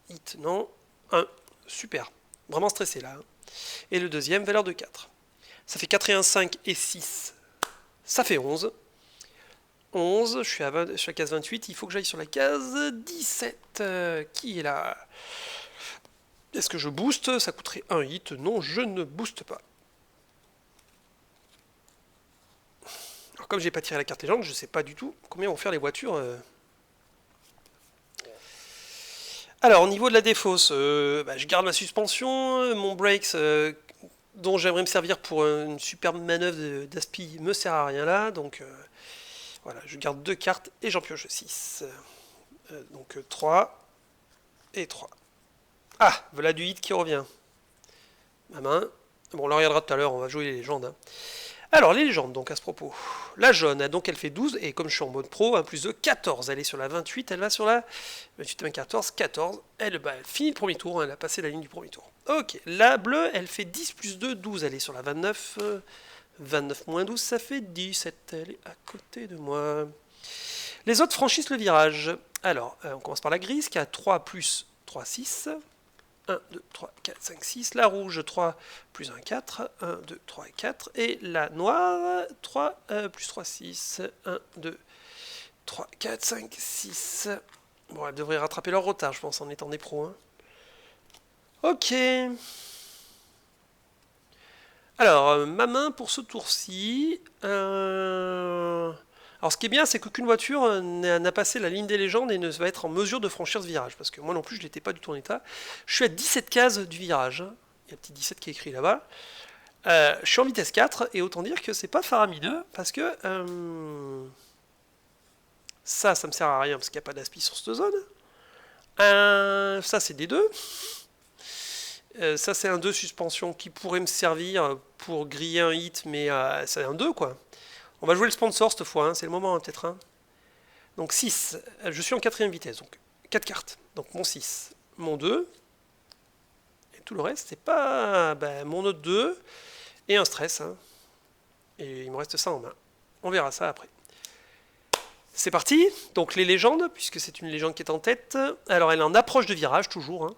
hit, non 1, super. Vraiment stressé là. Hein. Et le deuxième, valeur de 4. Ça fait 4 et 1, 5 et 6. Ça fait 11. 11, je suis à la case 28, il faut que j'aille sur la case 17. Qui est là? Est-ce que je booste? Ça coûterait un hit. Non, je ne booste pas. Alors comme j'ai pas tiré la carte légende, je sais pas du tout combien vont faire les voitures. Alors au niveau de la défausse, je garde ma suspension, mon brakes dont j'aimerais me servir pour une superbe manœuvre d'aspi me sert à rien là, donc voilà, je garde 2 cartes et j'en pioche 6. Donc 3 et 3. Ah, voilà du hit qui revient. Ma main. Bon, on la regardera tout à l'heure, on va jouer les légendes. Hein. Alors, les légendes, donc, à ce propos. La jaune, donc, elle fait 12, et comme je suis en mode pro, 1 plus 2, 14. Elle est sur la 28, elle va sur la 28, 14, 14. Elle finit le premier tour, elle a passé la ligne du premier tour. Ok, la bleue, elle fait 10 plus 2, 12. Elle est sur la 29. 29 moins 12, ça fait 17. Elle est à côté de moi. Les autres franchissent le virage. Alors, on commence par la grise, qui a 3 plus 3, 6. 1, 2, 3, 4, 5, 6. La rouge, 3 plus 1, 4. 1, 2, 3, 4. Et la noire, 3 plus 3, 6. 1, 2, 3, 4, 5, 6. Bon, elles devraient rattraper leur retard, je pense, en étant des pros. Hein. Ok. Alors, ma main pour ce tour-ci. Alors, ce qui est bien, c'est qu'aucune voiture n'a passé la ligne des légendes et ne va être en mesure de franchir ce virage. Parce que moi non plus, je n'étais pas du tout en état. Je suis à 17 cases du virage. Il y a un petit 17 qui est écrit là-bas. Je suis en vitesse 4 et autant dire que c'est pas faramineux parce que ça me sert à rien parce qu'il n'y a pas d'aspi sur cette zone. Ça, c'est des 2. Ça, c'est un 2 suspension qui pourrait me servir pour griller un hit, mais c'est un 2 quoi. On va jouer le sponsor cette fois, hein, c'est le moment hein, peut-être. Hein. Donc 6, je suis en 4ème vitesse, donc 4 cartes. Donc mon 6, mon 2, et tout le reste, c'est pas mon autre 2, et un stress. Hein. Et il me reste ça en main. On verra ça après. C'est parti, donc les légendes, puisque c'est une légende qui est en tête. Alors elle est en approche de virage, toujours. Hein.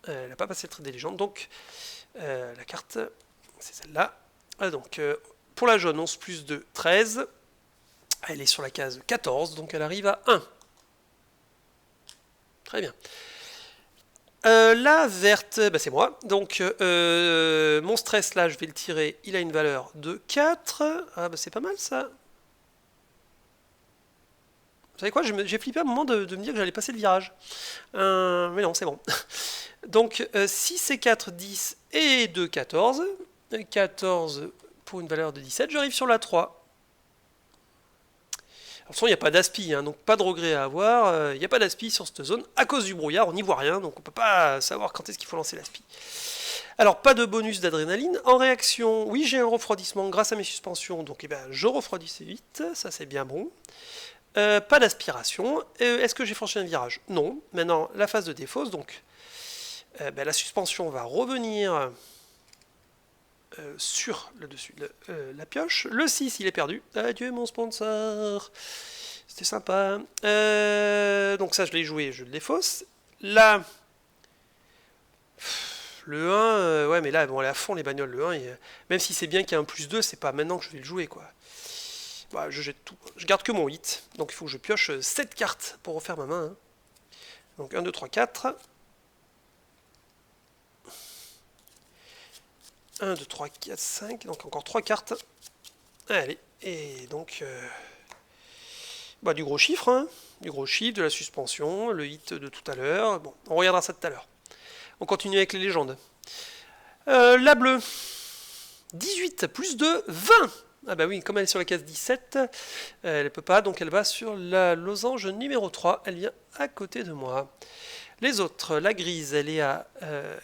Elle n'a pas passé le trait des légendes, donc la carte, c'est celle-là. Donc pour la jaune, 11 plus 2, 13. Elle est sur la case 14, donc elle arrive à 1. Très bien. La verte, bah c'est moi. Donc mon stress là, je vais le tirer. Il a une valeur de 4. Ah bah c'est pas mal ça. Vous savez quoi, j'ai flippé à un moment de me dire que j'allais passer le virage. Mais non, c'est bon. Donc 6 et 4, 10 et 2, 14. 14 pour une valeur de 17. J'arrive sur la 3. De toute façon, il n'y a pas d'aspi, hein, donc pas de regret à avoir. Il n'y a pas d'aspi sur cette zone à cause du brouillard, on n'y voit rien, donc on ne peut pas savoir quand est-ce qu'il faut lancer l'aspi. Alors, pas de bonus d'adrénaline. En réaction, oui, j'ai un refroidissement grâce à mes suspensions, donc eh ben, je refroidissais vite, ça c'est bien bon. Pas d'aspiration. Est-ce que j'ai franchi un virage? Non. Maintenant, la phase de défausse, donc ben, la suspension va revenir sur le dessus de la pioche. Le 6, il est perdu. Adieu mon sponsor. C'était sympa. Donc ça, je l'ai joué, je le défausse. Là, le 1, ouais, mais là, bon, elle est à fond les bagnoles. Le 1, même si c'est bien qu'il y ait un plus 2, c'est pas maintenant que je vais le jouer, quoi. Bah, je jette tout. Je garde que mon 8. Donc il faut que je pioche 7 cartes pour refaire ma main. Hein. Donc 1, 2, 3, 4. 1, 2, 3, 4, 5. Donc encore 3 cartes. Allez. Et donc... bah, du gros chiffre, hein. Du gros chiffre, de la suspension, le hit de tout à l'heure. Bon, on regardera ça tout à l'heure. On continue avec les légendes. La bleue. 18 plus 2, 20. Ah bah oui, comme elle est sur la case 17, elle ne peut pas, donc elle va sur la losange numéro 3. Elle vient à côté de moi. Les autres, la grise, elle est à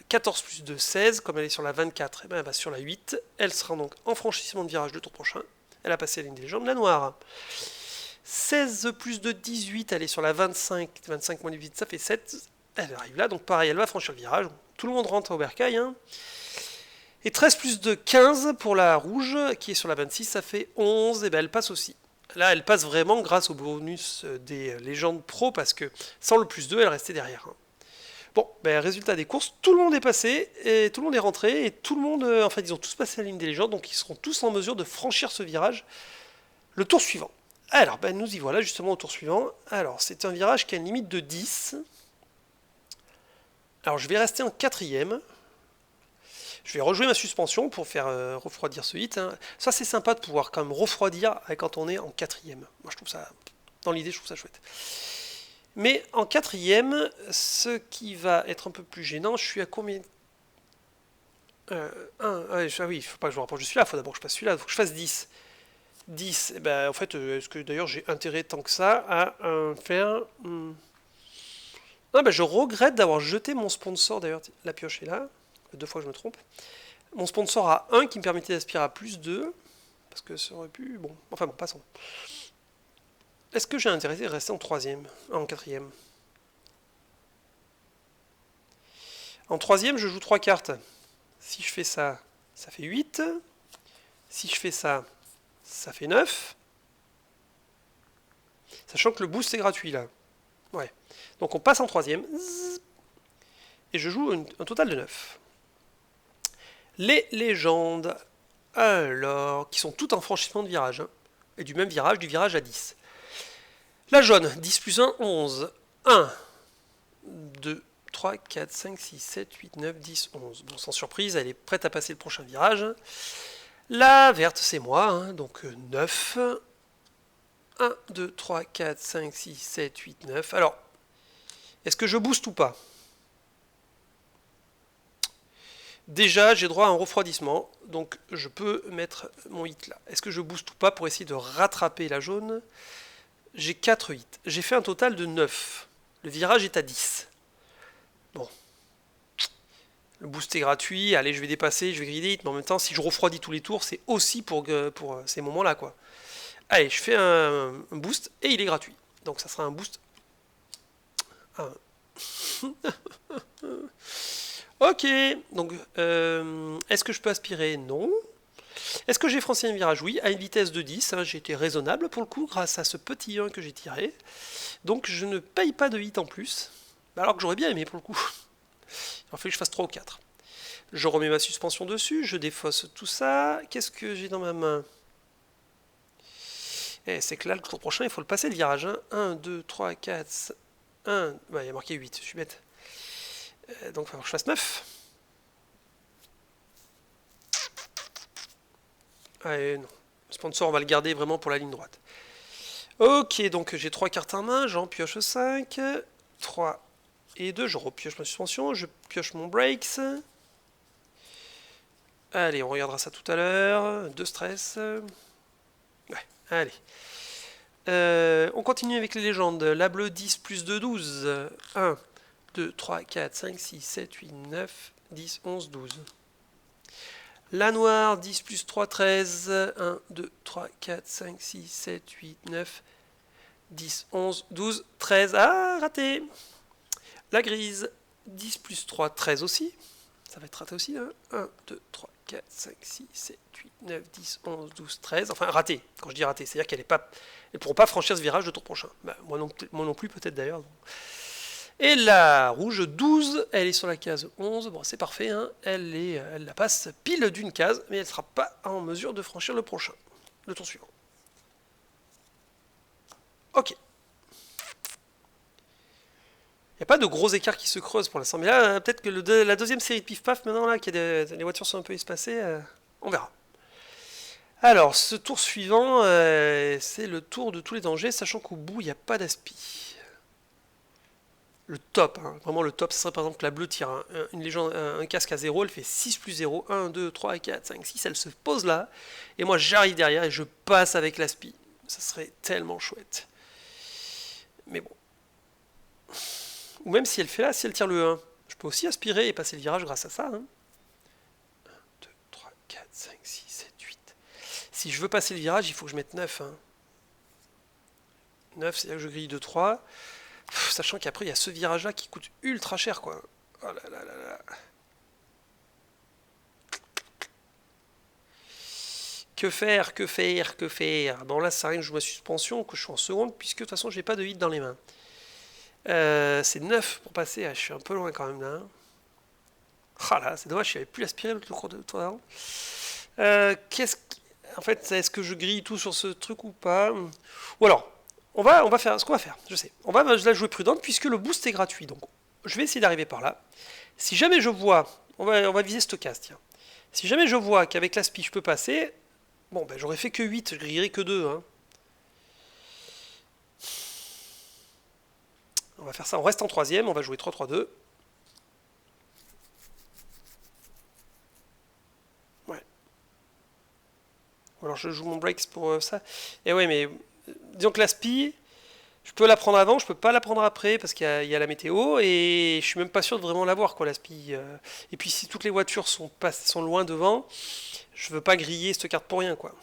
14 plus 2, 16. Comme elle est sur la 24, eh ben elle va sur la 8. Elle sera donc en franchissement de virage le tour prochain. Elle a passé la ligne des légendes. La noire. 16 plus 2, 18. Elle est sur la 25. 25 moins 18, ça fait 7. Elle arrive là, donc pareil, elle va franchir le virage. Tout le monde rentre au bercail. Hein. Et 13 plus 2, 15 pour la rouge, qui est sur la 26, ça fait 11. Et ben elle passe aussi. Là, elle passe vraiment grâce au bonus des légendes pro, parce que sans le plus 2, elle restait derrière. Hein. Bon, ben, résultat des courses, tout le monde est passé, et tout le monde est rentré, et tout le monde, en fait, ils ont tous passé la ligne des légendes, donc ils seront tous en mesure de franchir ce virage le tour suivant. Alors, ben, nous y voilà justement au tour suivant. Alors, c'est un virage qui a une limite de 10. Alors, je vais rester en quatrième. Je vais rejouer ma suspension pour faire refroidir ce hit. Hein. Ça, c'est sympa de pouvoir quand même refroidir quand on est en quatrième. Moi, je trouve ça, dans l'idée, je trouve ça chouette. Mais en quatrième, ce qui va être un peu plus gênant, je suis à combien? Ah oui, il faut pas que je me rapproche de celui-là, il faut d'abord que je fasse celui-là, il faut que je fasse 10. 10, et ben, en fait, est-ce que d'ailleurs j'ai intérêt tant que ça à faire... Ah ben, je regrette d'avoir jeté mon sponsor, d'ailleurs, la pioche est là, 2 fois je me trompe. Mon sponsor a 1 qui me permettait d'aspirer à plus 2, parce que ça aurait pu... Bon, enfin bon, passons. Est-ce que j'ai intérêt à rester en troisième, en quatrième? En troisième, je joue 3 cartes. Si je fais ça, ça fait 8. Si je fais ça, ça fait 9. Sachant que le boost est gratuit là. Ouais. Donc on passe en troisième. Et je joue un total de 9. Les légendes, alors, qui sont toutes en franchissement de virage. Hein, et du même virage, du virage à 10. La jaune, 10 plus 1, 11. 1, 2, 3, 4, 5, 6, 7, 8, 9, 10, 11. Bon, sans surprise, elle est prête à passer le prochain virage. La verte, c'est moi, hein, donc 9. 1, 2, 3, 4, 5, 6, 7, 8, 9. Alors, est-ce que je booste ou pas? Déjà, j'ai droit à un refroidissement, donc je peux mettre mon hit là. Est-ce que je booste ou pas pour essayer de rattraper la jaune? J'ai 4 hits. J'ai fait un total de 9. Le virage est à 10. Bon. Le boost est gratuit. Allez, je vais dépasser, je vais griller des hits, mais en même temps, si je refroidis tous les tours, c'est aussi pour ces moments-là, quoi. Allez, je fais un boost et il est gratuit. Donc ça sera un boost. Ok, donc est-ce que je peux aspirer? Non. Est-ce que j'ai franchi un virage? Oui, à une vitesse de 10. Hein, j'ai été raisonnable pour le coup grâce à ce petit 1 que j'ai tiré. Donc je ne paye pas de hit en plus. Alors que j'aurais bien aimé pour le coup. Il aurait fallu que je fasse 3 ou 4. Je remets ma suspension dessus, je défausse tout ça. Qu'est-ce que j'ai dans ma main? Et c'est que là, le tour prochain, il faut le passer le virage. Hein. 1, 2, 3, 4, 1. Bah, il y a marqué 8, je suis bête. Donc il faut que je fasse 9. Allez, non. Le sponsor, on va le garder vraiment pour la ligne droite. Ok, donc j'ai 3 cartes en main, j'en pioche 5. 3 et 2, je repioche ma suspension, je pioche mon brakes. Allez, on regardera ça tout à l'heure. 2 stress. Ouais, allez. On continue avec les légendes. La bleue 10 plus 2, 12. 1, 2, 3, 4, 5, 6, 7, 8, 9, 10, 11, 12. La noire 10 plus 3, 13. 1, 2, 3, 4, 5, 6, 7, 8, 9, 10, 11, 12, 13. Ah, raté. La grise 10 plus 3, 13 aussi. Ça va être raté aussi. Hein. 1, 2, 3, 4, 5, 6, 7, 8, 9, 10, 11, 12, 13. Enfin, raté. Quand je dis raté, c'est-à-dire qu'elle ne pourront pas franchir ce virage le tour prochain. Bah, moi non plus peut-être d'ailleurs. Et la rouge 12, elle est sur la case 11. Bon, c'est parfait. Hein. Elle la passe pile d'une case, mais elle ne sera pas en mesure de franchir le prochain. Le tour suivant. Ok. Il n'y a pas de gros écarts qui se creusent pour l'instant. Mais là, peut-être que la deuxième série de pif-paf, maintenant, là, les voitures sont un peu espacées, on verra. Alors, ce tour suivant, c'est le tour de tous les dangers, sachant qu'au bout, il n'y a pas d'aspi. Le top, hein, vraiment le top, ce serait par exemple que la bleue tire un casque à 0, elle fait 6 plus 0, 1, 2, 3, 4, 5, 6, elle se pose là, et moi j'arrive derrière et je passe avec l'aspi. Ça serait tellement chouette. Mais bon. Ou même si elle fait là, si elle tire le 1, je peux aussi aspirer et passer le virage grâce à ça. Hein. 1, 2, 3, 4, 5, 6, 7, 8. Si je veux passer le virage, il faut que je mette 9. Hein. 9, c'est-à-dire que je grille de 3. Sachant qu'après, il y a ce virage-là qui coûte ultra cher, quoi. Oh là là là là. Que faire, que faire, que faire? Bon, là, ça sert à rien que je joue ma suspension, que je suis en seconde, puisque de toute façon, j'ai pas de hit dans les mains. C'est 9 pour passer. Ah, je suis un peu loin quand même, là. Ah là, c'est dommage, je n'avais plus aspiré le tour d'avant. En fait, est-ce que je grille tout sur ce truc ou pas? Ou alors, on va faire ce qu'on va faire, je sais. On va la jouer prudente puisque le boost est gratuit. Donc, je vais essayer d'arriver par là. Si jamais je vois, on va viser cette case, tiens. Si jamais je vois qu'avec l'aspi je peux passer, bon, ben j'aurais fait que 8, je grillerai que 2. Hein. On va faire ça, on reste en troisième, on va jouer 3-3-2. Ouais. Ou alors je joue mon breaks pour ça. Et ouais, mais disons que l'aspi, je peux la prendre avant, je peux pas la prendre après parce qu'il y a la météo et je suis même pas sûr de vraiment l'avoir quoi l'aspi. Et puis si toutes les voitures sont loin devant, je veux pas griller cette carte pour rien quoi.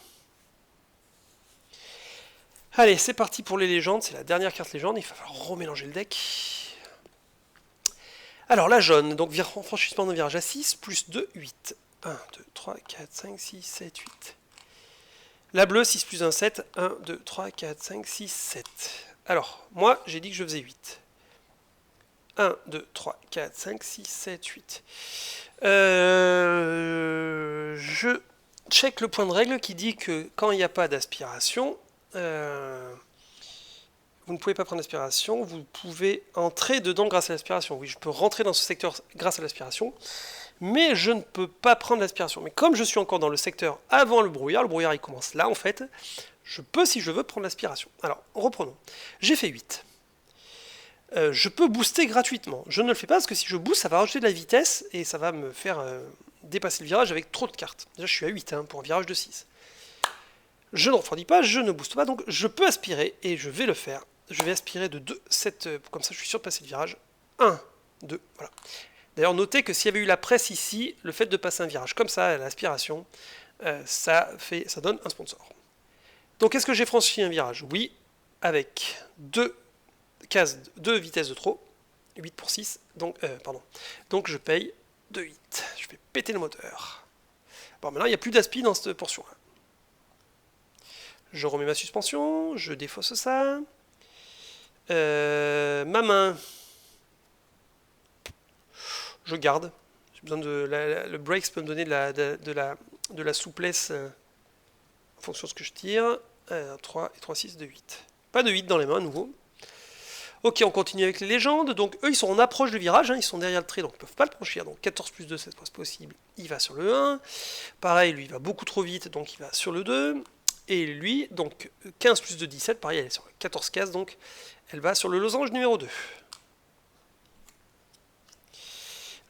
Allez, c'est parti pour les légendes, c'est la dernière carte légende, il va falloir remélanger le deck. Alors la jaune, donc franchissement d'un virage à 6, plus 2, 8. 1, 2, 3, 4, 5, 6, 7, 8. La bleue, 6 plus 1, 7. 1, 2, 3, 4, 5, 6, 7. Alors, moi, j'ai dit que je faisais 8. 1, 2, 3, 4, 5, 6, 7, 8. Je check le point de règle qui dit que quand il n'y a pas d'aspiration, vous ne pouvez pas prendre l'aspiration, vous pouvez entrer dedans grâce à l'aspiration. Oui, je peux rentrer dans ce secteur grâce à l'aspiration, mais je ne peux pas prendre l'aspiration. Mais comme je suis encore dans le secteur avant le brouillard il commence là en fait, je peux si je veux prendre l'aspiration. Alors, reprenons. J'ai fait 8. Je peux booster gratuitement. Je ne le fais pas parce que si je booste, ça va rajouter de la vitesse et ça va me faire dépasser le virage avec trop de cartes. Déjà, je suis à 8 hein, pour un virage de 6. Je ne refroidis pas, je ne booste pas, donc je peux aspirer et je vais le faire. Je vais aspirer de 2, 7, comme ça je suis sûr de passer le virage. 1, 2, voilà. D'ailleurs, notez que s'il y avait eu la presse ici, le fait de passer un virage comme ça, à l'aspiration, ça donne un sponsor. Donc, est-ce que j'ai franchi un virage? Oui, avec 2 vitesses de trop, 8 pour 6, donc, donc je paye 2,8. Je vais péter le moteur. Bon, maintenant, il n'y a plus d'aspi dans cette portion-là. Je remets ma suspension, je défausse ça. Ma main, je garde. J'ai besoin le brakes peut me donner de la souplesse en fonction de ce que je tire. 3 et 3, 6, 2, 8. Pas de 8 dans les mains à nouveau. Ok, on continue avec les légendes. Donc eux, ils sont en approche du virage, hein, ils sont derrière le trait, donc ils ne peuvent pas le franchir. Donc 14 plus 2, c'est pas possible. Il va sur le 1. Pareil, lui, il va beaucoup trop vite, donc il va sur le 2. Et lui, donc 15 plus 2, 17. Pareil, elle est sur 14 cases, donc elle va sur le losange numéro 2.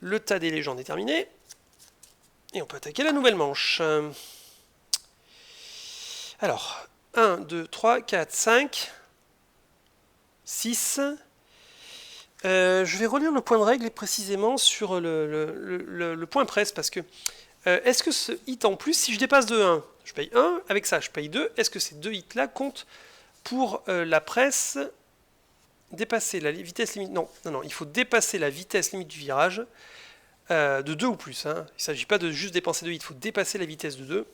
Le tas des légendes est terminé. Et on peut attaquer la nouvelle manche. Alors, 1, 2, 3, 4, 5, 6. Je vais relire le point de règle précisément sur le point presse, parce que est-ce que ce hit en plus, si je dépasse de 1, je paye 1, avec ça je paye 2, est-ce que ces deux hits là comptent pour la presse dépasser la vitesse limite? Non, non, non, il faut dépasser la vitesse limite du virage de 2 ou plus. Hein. Il ne s'agit pas de juste dépenser 2 hits, il faut dépasser la vitesse de 2.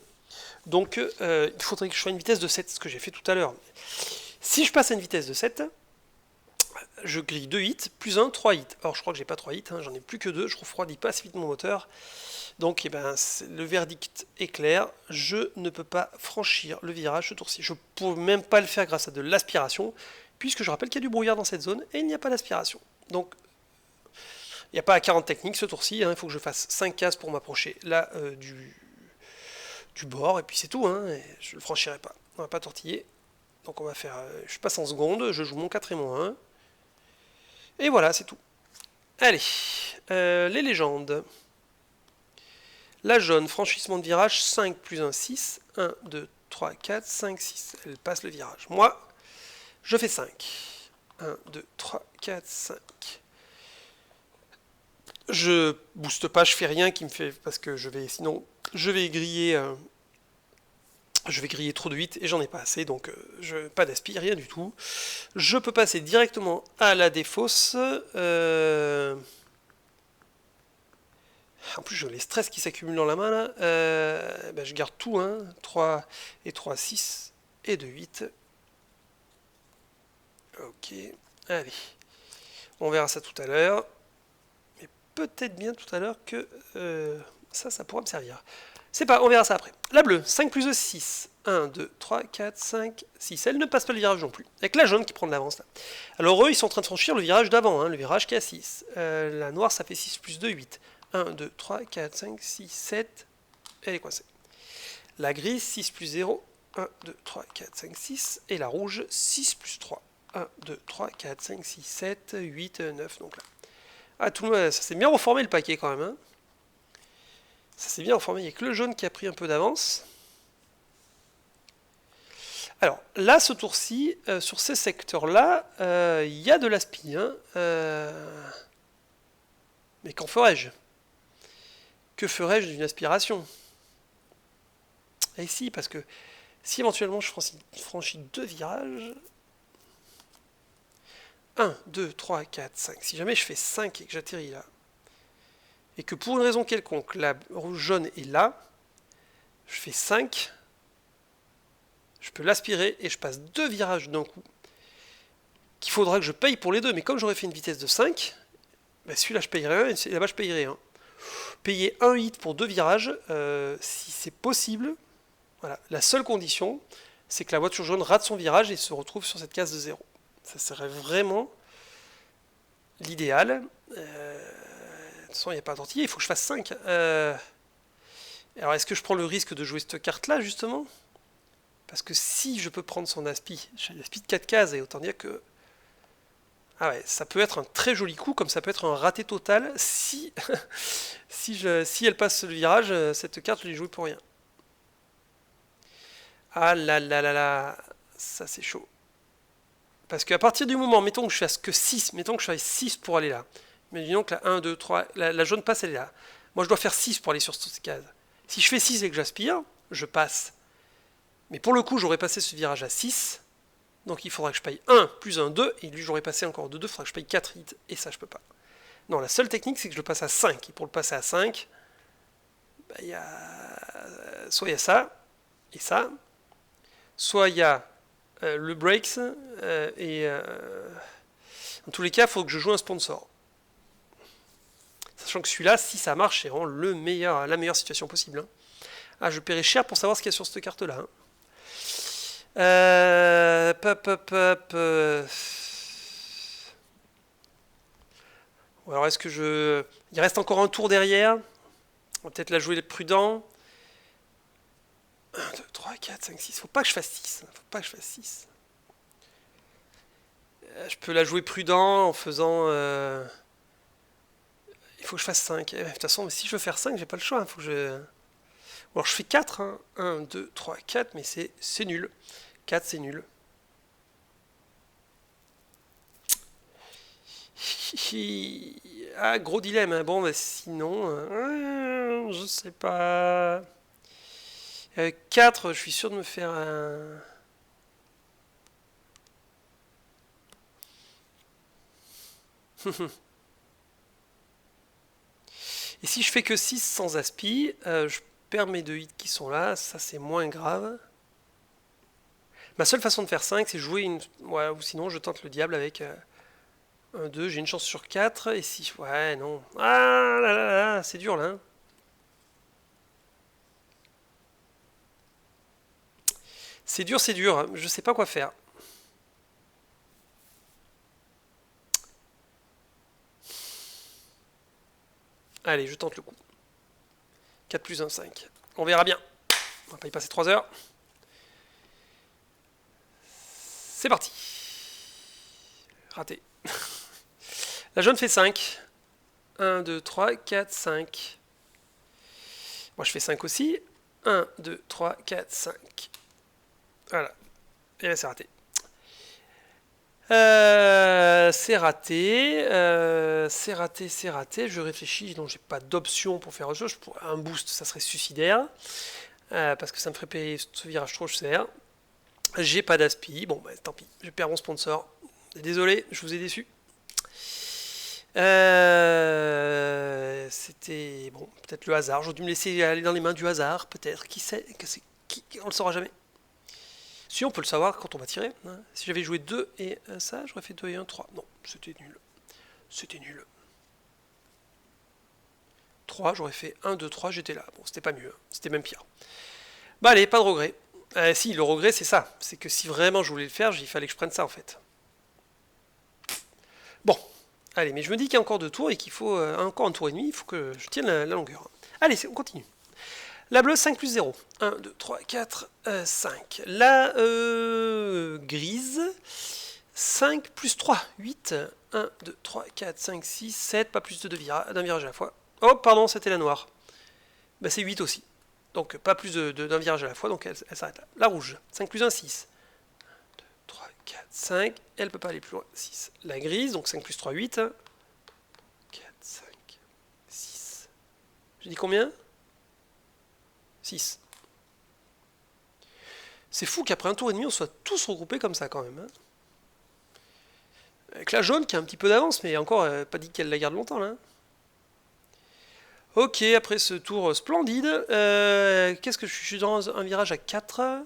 Donc il faudrait que je sois à une vitesse de 7, ce que j'ai fait tout à l'heure. Si je passe à une vitesse de 7, je grille 2 hits, plus 1, 3 hits. Alors je crois que j'ai pas 3 hits, hein, j'en ai plus que 2, je refroidis pas assez vite mon moteur. Donc eh ben, le verdict est clair, je ne peux pas franchir le virage ce tour-ci. Je ne peux même pas le faire grâce à de l'aspiration, puisque je rappelle qu'il y a du brouillard dans cette zone et il n'y a pas d'aspiration. Donc il n'y a pas à 40 techniques ce tour-ci, hein, il faut que je fasse 5 cases pour m'approcher là du bord, et puis c'est tout, hein, et je ne le franchirai pas. On va pas tortiller. Donc on va faire, je passe en seconde, je joue mon 4 et mon 1. Et voilà, c'est tout. Allez, les légendes. La jaune, franchissement de virage, 5 plus 1, 6. 1, 2, 3, 4, 5, 6. Elle passe le virage. Moi, je fais 5. 1, 2, 3, 4, 5. Je booste pas, je fais rien qui me fait... Parce que sinon, je vais griller trop de 8 et j'en ai pas assez, donc pas d'aspi, rien du tout. Je peux passer directement à la défausse. En plus, j'ai les stress qui s'accumulent dans la main là. Je garde tout, hein. 3 et 3, 6 et 2, 8. Ok, allez. On verra ça tout à l'heure. Mais peut-être bien tout à l'heure que ça pourra me servir. C'est pas, on verra ça après. La bleue, 5 plus 2, 6. 1, 2, 3, 4, 5, 6. Elle ne passe pas le virage non plus. Avec la jaune qui prend de l'avance là. Alors eux, ils sont en train de franchir le virage d'avant, hein, le virage qui est à 6. La noire, ça fait 6 plus 2, 8. 1, 2, 3, 4, 5, 6, 7. Elle est coincée. La grise, 6 plus 0. 1, 2, 3, 4, 5, 6. Et la rouge, 6 plus 3. 1, 2, 3, 4, 5, 6, 7, 8, 9. Donc là. Ah, tout le monde, ça s'est bien reformé le paquet quand même. Hein. Ça s'est bien reformé. Il n'y a que le jaune qui a pris un peu d'avance. Alors, là, ce tour-ci, sur ces secteurs-là, il y a de l'aspi. Hein, mais qu'en ferais-je? Que ferais-je d'une aspiration? Et si, parce que si éventuellement je franchis 2 virages... 1, 2, 3, 4, 5. Si jamais je fais 5 et que j'atterris là, et que pour une raison quelconque, la jaune est là, je fais 5, je peux l'aspirer et je passe 2 virages d'un coup, qu'il faudra que je paye pour les deux. Mais comme j'aurais fait une vitesse de 5, ben celui-là je payerai 1 et là-bas je payerai 1. Payer 1 hit pour 2 virages, si c'est possible, voilà. La seule condition, c'est que la voiture jaune rate son virage et se retrouve sur cette case de 0. Ça serait vraiment l'idéal. De toute façon, il n'y a pas de tortilla, il faut que je fasse 5. Alors, est-ce que je prends le risque de jouer cette carte-là, justement? Parce que si je peux prendre son aspi, j'ai l'aspi de 4 cases, et autant dire que... Ah ouais, ça peut être un très joli coup, comme ça peut être un raté total, si, si elle passe le virage, cette carte, je l'ai jouée pour rien. Ah là là là là, ça c'est chaud. Parce qu'à partir du moment, mettons que je fasse que 6, mettons que je fasse 6 pour aller là. Mais disons que la 1, 2, 3, la jaune passe, elle est là. Moi, je dois faire 6 pour aller sur cette case. Si je fais 6 et que j'aspire, je passe. Mais pour le coup, j'aurais passé ce virage à 6. Donc il faudra que je paye 1 plus 1, 2. Et lui, j'aurais passé encore de 2, il faudra que je paye 4 hits. Et ça, je peux pas. Non, la seule technique, c'est que je le passe à 5. Et pour le passer à 5, bah, soit il y a ça, et ça. Soit il y a le breaks, et en tous les cas, il faut que je joue un sponsor. Sachant que celui-là, si ça marche, c'est vraiment la meilleure situation possible. Hein. Ah, je paierai cher pour savoir ce qu'il y a sur cette carte-là. Hein. Pop, pop, pop, Ou alors est-ce que je... Il reste encore un tour derrière. On va peut-être la jouer prudent. 1, 2, 3, 4, 5, 6. Faut pas que je fasse 6. Faut pas que je fasse 6. Je peux la jouer prudent en faisant... Il faut que je fasse 5. De toute façon, si je veux faire 5, j'ai pas le choix. Faut que je... Ou alors je fais 4. Hein. 1, 2, 3, 4. Mais c'est nul. 4, c'est nul. Ah, gros dilemme. Hein. Bon, bah, sinon... je sais pas... 4, je suis sûr de me faire un... Et si je fais que 6 sans aspi, je perds mes 2 hits qui sont là, ça c'est moins grave. Ma seule façon de faire 5, c'est jouer une... Ouais, ou sinon je tente le diable avec 1, 2, j'ai une chance sur 4, et si... Ouais, non. Ah là là là, c'est dur là. Hein. C'est dur, hein. Je sais pas quoi faire. Allez, je tente le coup. 4 plus 1, 5. On verra bien. On va pas y passer 3 heures. C'est parti. Raté. La jaune fait 5. 1, 2, 3, 4, 5. Moi je fais 5 aussi. 1, 2, 3, 4, 5. Voilà. Et là c'est raté. C'est raté. C'est raté. Je réfléchis. Donc j'ai pas d'option pour faire autre chose. Un boost, ça serait suicidaire. Parce que ça me ferait payer ce virage trop cher. J'ai pas d'aspi. Bon, bah, tant pis. Je perds mon sponsor. Désolé, je vous ai déçu. C'était bon, peut-être le hasard. J'aurais dû me laisser aller dans les mains du hasard, peut-être. Qui sait, on le saura jamais. Si on peut le savoir quand on va tirer. Hein. Si j'avais joué 2 et ça, j'aurais fait 2 et 1, 3. Non, c'était nul. C'était nul. 3, j'aurais fait 1, 2, 3, j'étais là. Bon, c'était pas mieux. Hein. C'était même pire. Bah allez, pas de regret. Si, le regret, c'est ça. C'est que si vraiment je voulais le faire, il fallait que je prenne ça en fait. Bon, allez, mais je me dis qu'il y a encore 2 tours et qu'il faut encore un tour et demi, il faut que je tienne la longueur. Allez, on continue. La bleue, 5 plus 0. 1, 2, 3, 4, 5. La grise, 5 plus 3, 8. 1, 2, 3, 4, 5, 6, 7, pas plus de d'un virage à la fois. Oh, pardon, c'était la noire. Bah, c'est 8 aussi. Donc, pas plus d'un virage à la fois, donc elle s'arrête là. La rouge, 5 plus 1, 6. 2, 3, 4, 5. Elle peut pas aller plus loin, 6. La grise, donc 5 plus 3, 8. 4, 5, 6. J'ai dit combien 6. C'est fou qu'après un tour et demi, on soit tous regroupés comme ça quand même. Hein. Avec la jaune qui a un petit peu d'avance, mais encore pas dit qu'elle la garde longtemps là. Ok, après ce tour splendide, qu'est-ce que je suis dans un virage à 4.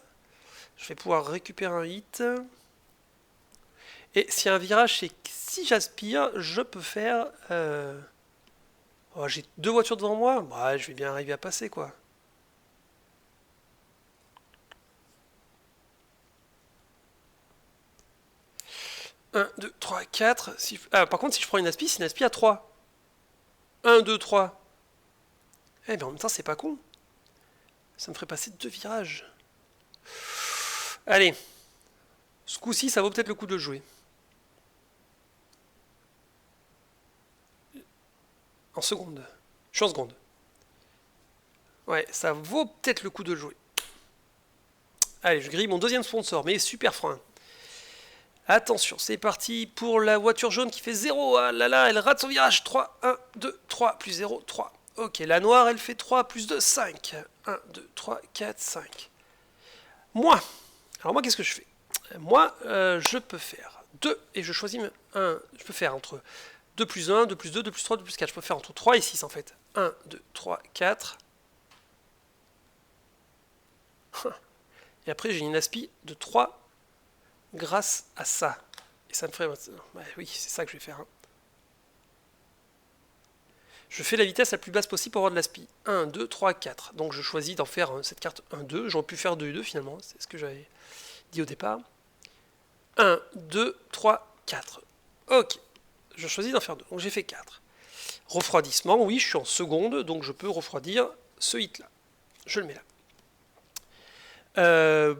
Je vais pouvoir récupérer un hit. Et si un virage, c'est que si j'aspire, je peux faire... Oh, j'ai 2 voitures devant moi, bah, je vais bien arriver à passer quoi. « 1, 2, 3, 4. Par contre, si je prends une aspi, c'est une aspi à 3. 1, 2, 3. Eh, mais en même temps, c'est pas con. Ça me ferait passer 2 virages. Allez. Ce coup-ci, ça vaut peut-être le coup de le jouer. En seconde. Je suis en seconde. Ouais, ça vaut peut-être le coup de le jouer. Allez, je grille mon deuxième sponsor, mais super frein. Attention, c'est parti pour la voiture jaune qui fait 0. Ah là là, elle rate son virage. 3, 1, 2, 3, plus 0, 3. Ok, la noire, elle fait 3, plus 2, 5. 1, 2, 3, 4, 5. Moi, alors moi, qu'est-ce que je fais? Moi, je peux faire 2, et je choisis un. Je peux faire entre 2 plus 1, 2 plus 2, 2 plus 3, 2 plus 4. Je peux faire entre 3 et 6 en fait. 1, 2, 3, 4. Et après, j'ai une aspi de 3 grâce à ça. Et ça me ferait... Ouais, oui, c'est ça que je vais faire. Hein. Je fais la vitesse la plus basse possible pour avoir de l'aspi. 1, 2, 3, 4. Donc je choisis d'en faire cette carte 1, 2. J'aurais pu faire 2 et 2 finalement. C'est ce que j'avais dit au départ. 1, 2, 3, 4. Ok, je choisis d'en faire 2, donc j'ai fait 4. Refroidissement, oui, je suis en seconde, donc je peux refroidir ce hit-là. Je le mets là.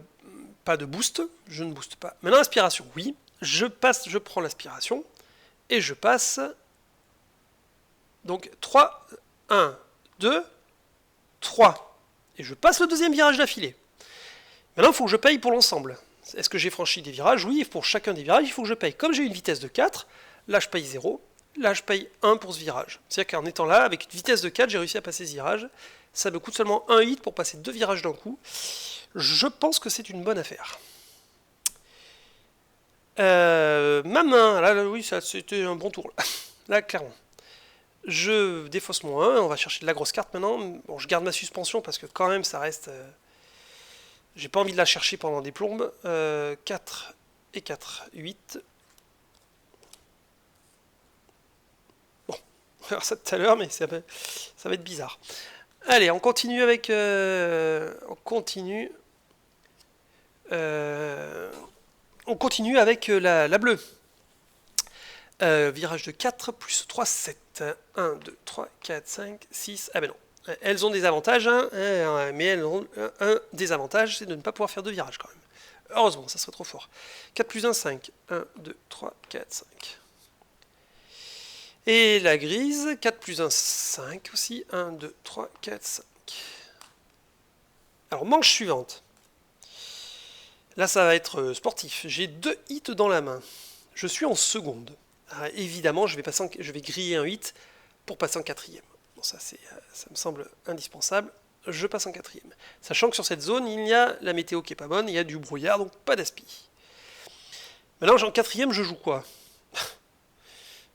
Pas de boost, je ne booste pas. Maintenant, aspiration, oui. Je prends l'aspiration, et je passe... Donc 3, 1, 2, 3. Et je passe le deuxième virage d'affilée. Maintenant, il faut que je paye pour l'ensemble. Est-ce que j'ai franchi des virages? Oui, pour chacun des virages, il faut que je paye. Comme j'ai une vitesse de 4, là je paye 0, là je paye 1 pour ce virage. C'est-à-dire qu'en étant là, avec une vitesse de 4, j'ai réussi à passer ce virage. Ça me coûte seulement 1 hit pour passer 2 virages d'un coup. Je pense que c'est une bonne affaire. Ma main, là oui, ça c'était un bon tour. Là, clairement. Je défausse mon 1, on va chercher de la grosse carte maintenant. Bon, je garde ma suspension parce que quand même ça reste... j'ai pas envie de la chercher pendant des plombes. 4 et 4, 8. Bon, on va voir ça tout à l'heure, mais ça va être bizarre. Allez, on continue avec... on continue avec la bleue. Virage de 4, plus 3, 7. 1, 2, 3, 4, 5, 6... Ah ben non. Elles ont des avantages, hein, mais elles ont un désavantage, c'est de ne pas pouvoir faire de virages quand même. Heureusement, ça serait trop fort. 4 plus 1, 5. 1, 2, 3, 4, 5. Et la grise, 4 plus 1, 5 aussi. 1, 2, 3, 4, 5. Alors, manche suivante. Là, ça va être sportif. J'ai 2 hits dans la main. Je suis en seconde. Alors, évidemment, je vais griller un hit pour passer en quatrième. Bon, ça me semble indispensable. Je passe en quatrième. Sachant que sur cette zone, il y a la météo qui est pas bonne, il y a du brouillard, donc pas d'aspi. Maintenant, en quatrième, je joue quoi?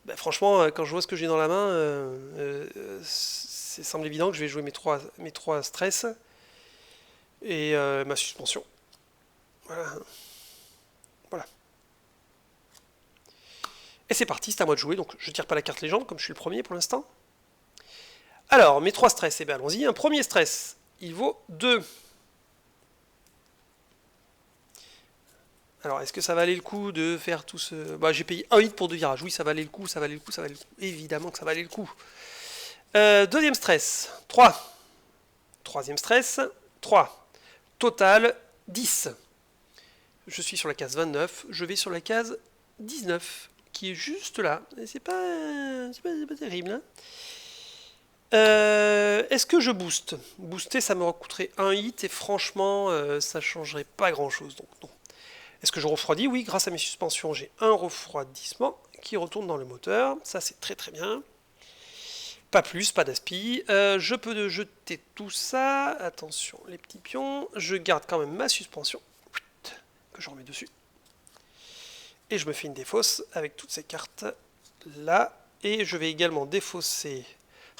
Ben, franchement, quand je vois ce que j'ai dans la main, ça semble évident que je vais jouer mes trois stress et ma suspension. Voilà. Voilà. Et c'est parti, c'est à moi de jouer, donc je tire pas la carte légende, comme je suis le premier pour l'instant. Alors, mes 3 stress, eh bien allons-y. Un premier stress, il vaut 2. Alors, est-ce que ça valait le coup de faire tout ce... Bah, j'ai payé 1 hit pour 2 virages. Oui, ça valait le coup, ça valait le coup, ça valait le coup. Évidemment que ça valait le coup. Deuxième stress, 3. Troisième stress, 3. Total, 10. Je suis sur la case 29, je vais sur la case 19, qui est juste là. Et c'est pas terrible, hein. Est-ce que je booste? Booster, ça me coûterait 1 hit, et franchement, ça changerait pas grand-chose, donc non. Est-ce que je refroidis? Oui, grâce à mes suspensions, j'ai un refroidissement qui retourne dans le moteur. Ça, c'est très très bien. Pas plus, pas d'aspi. Je peux jeter tout ça. Attention, les petits pions. Je garde quand même ma suspension, que je remets dessus. Et je me fais une défausse avec toutes ces cartes là. Et je vais également défausser...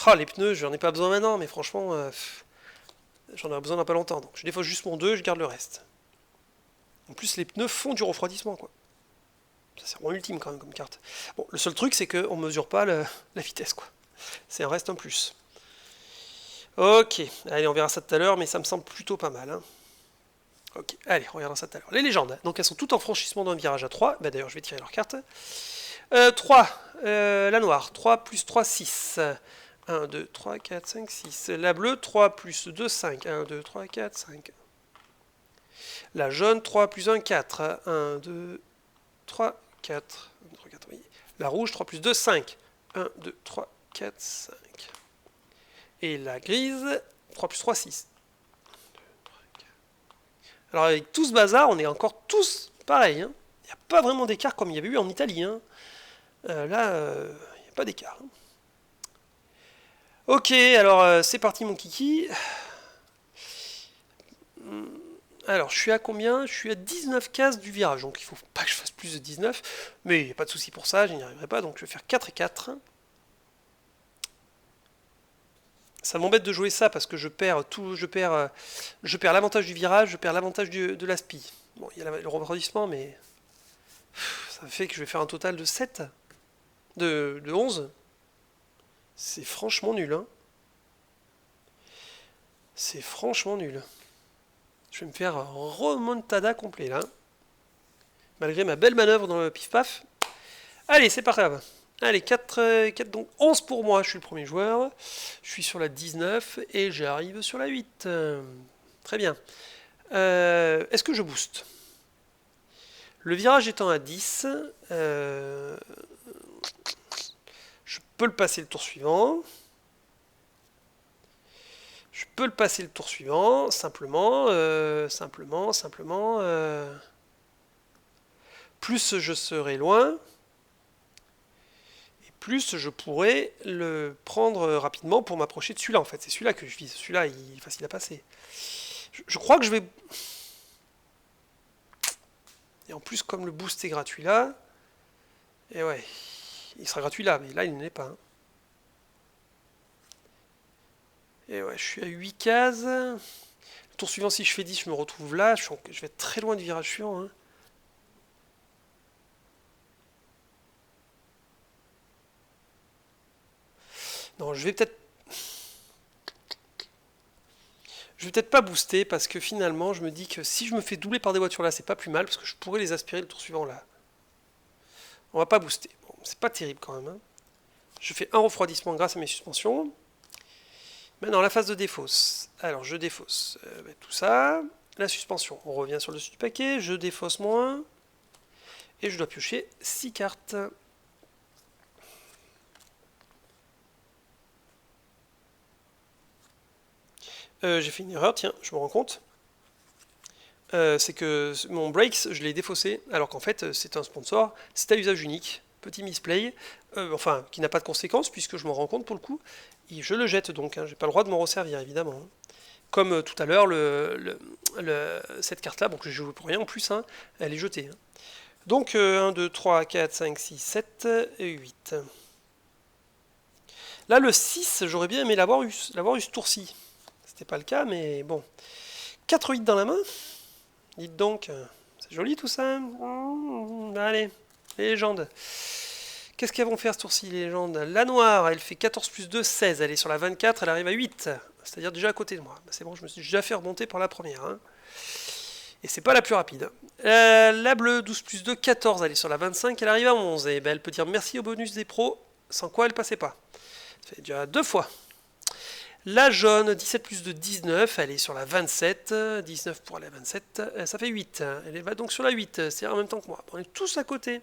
Ah, les pneus, j'en ai pas besoin maintenant, mais franchement, j'en aurai besoin dans pas longtemps. Donc je défausse juste mon 2, je garde le reste. En plus, les pneus font du refroidissement, quoi. Ça, c'est vraiment ultime, quand même, comme carte. Bon, le seul truc, c'est qu'on ne mesure pas la vitesse, quoi. C'est un reste en plus. Ok, allez, on verra ça tout à l'heure, mais ça me semble plutôt pas mal, hein. Ok, allez, on regardera ça tout à l'heure. Les légendes, donc elles sont toutes en franchissement d'un virage à 3. Bah, d'ailleurs, je vais tirer leur carte. 3, la noire. 3 plus 3, 6. 1, 2, 3, 4, 5, 6. La bleue, 3 plus 2, 5. 1, 2, 3, 4, 5. La jaune, 3 plus 1, 4. 1, 2, 3, 4. 1, 2, 3, 4, oui. La rouge, 3 plus 2, 5. 1, 2, 3, 4, 5. Et la grise, 3 plus 3, 6. 1, 2, 3, 4. Alors avec tout ce bazar, on est encore tous pareils, hein. Il n'y a pas vraiment d'écart comme il y avait eu en Italie, hein. Là, il n'y a pas d'écart, hein. Ok, alors c'est parti mon kiki. Alors, je suis à combien? Je suis à 19 cases du virage, donc il faut pas que je fasse plus de 19. Mais il n'y a pas de souci pour ça, je n'y arriverai pas, donc je vais faire 4 et 4. Ça m'embête de jouer ça parce que je perds tout, je perds l'avantage du virage, je perds l'avantage de l'aspi. Bon, il y a le refroidissement, mais ça fait que je vais faire un total de 7, de 11. C'est franchement nul, hein. C'est franchement nul. Je vais me faire un remontada complet, là. malgré ma belle manœuvre dans le pif-paf. Allez, c'est pas grave. Allez, 4, donc 11 pour moi, je suis le premier joueur. Je suis sur la 19 et j'arrive sur la 8. Très bien. Est-ce que je booste? Le virage étant à 10, je peux le passer le tour suivant. Je peux le passer le tour suivant, simplement. Plus je serai loin, et plus je pourrai le prendre rapidement pour m'approcher de celui-là, en fait. C'est celui-là que je vise. Celui-là, il est facile à passer. Je crois que je vais... Et en plus, comme le boost est gratuit là... Et ouais, il sera gratuit là, mais là, il ne l'est pas. Hein. Et ouais, je suis à 8 cases. Le tour suivant, si je fais 10, je me retrouve là. Je vais être très loin du virage suivant. Hein. Non, je vais peut-être pas booster parce que finalement, je me dis que si je me fais doubler par des voitures là, c'est pas plus mal parce que je pourrais les aspirer le tour suivant là. On va pas booster. Bon, c'est pas terrible quand même. Hein. Je fais un refroidissement grâce à mes suspensions. Maintenant, la phase de défausse. Alors, je défausse tout ça. La suspension, on revient sur le dessus du paquet. Je défausse moins. Et je dois piocher 6 cartes. J'ai fait une erreur, tiens, je me rends compte. C'est que mon Brakes, je l'ai défaussé, alors qu'en fait, c'est un sponsor, c'est à usage unique. Petit misplay, enfin, qui n'a pas de conséquences, puisque je m'en rends compte pour le coup. Et je le jette donc, hein, j'ai pas le droit de m'en resservir, évidemment. Hein. Comme tout à l'heure, cette carte-là, bon, que j'ai joué pour rien en plus, hein, elle est jetée. Hein. Donc, 1, 2, 3, 4, 5, 6, 7 et 8. Là, le 6, j'aurais bien aimé l'avoir eu ce tour-ci. C'était pas le cas, mais bon. 4 8 dans la main. Dites donc, c'est joli tout ça. Allez, les légendes. Qu'est-ce qu'elles vont faire ce tour-ci, les légendes? La noire, elle fait 14 plus 2, 16. Elle est sur la 24, elle arrive à 8. C'est-à-dire déjà à côté de moi. Bah, c'est bon, je me suis déjà fait remonter par la première. Hein. Et c'est pas la plus rapide. La bleue, 12 plus 2, 14. Elle est sur la 25, elle arrive à 11. Et ben, elle peut dire merci au bonus des pros, sans quoi elle passait pas. Ça fait déjà 2 fois. La jaune, 17 plus de 19, elle est sur la 27, 19 pour aller à 27, ça fait 8. Elle va donc sur la 8, c'est en même temps que moi. On est tous à côté.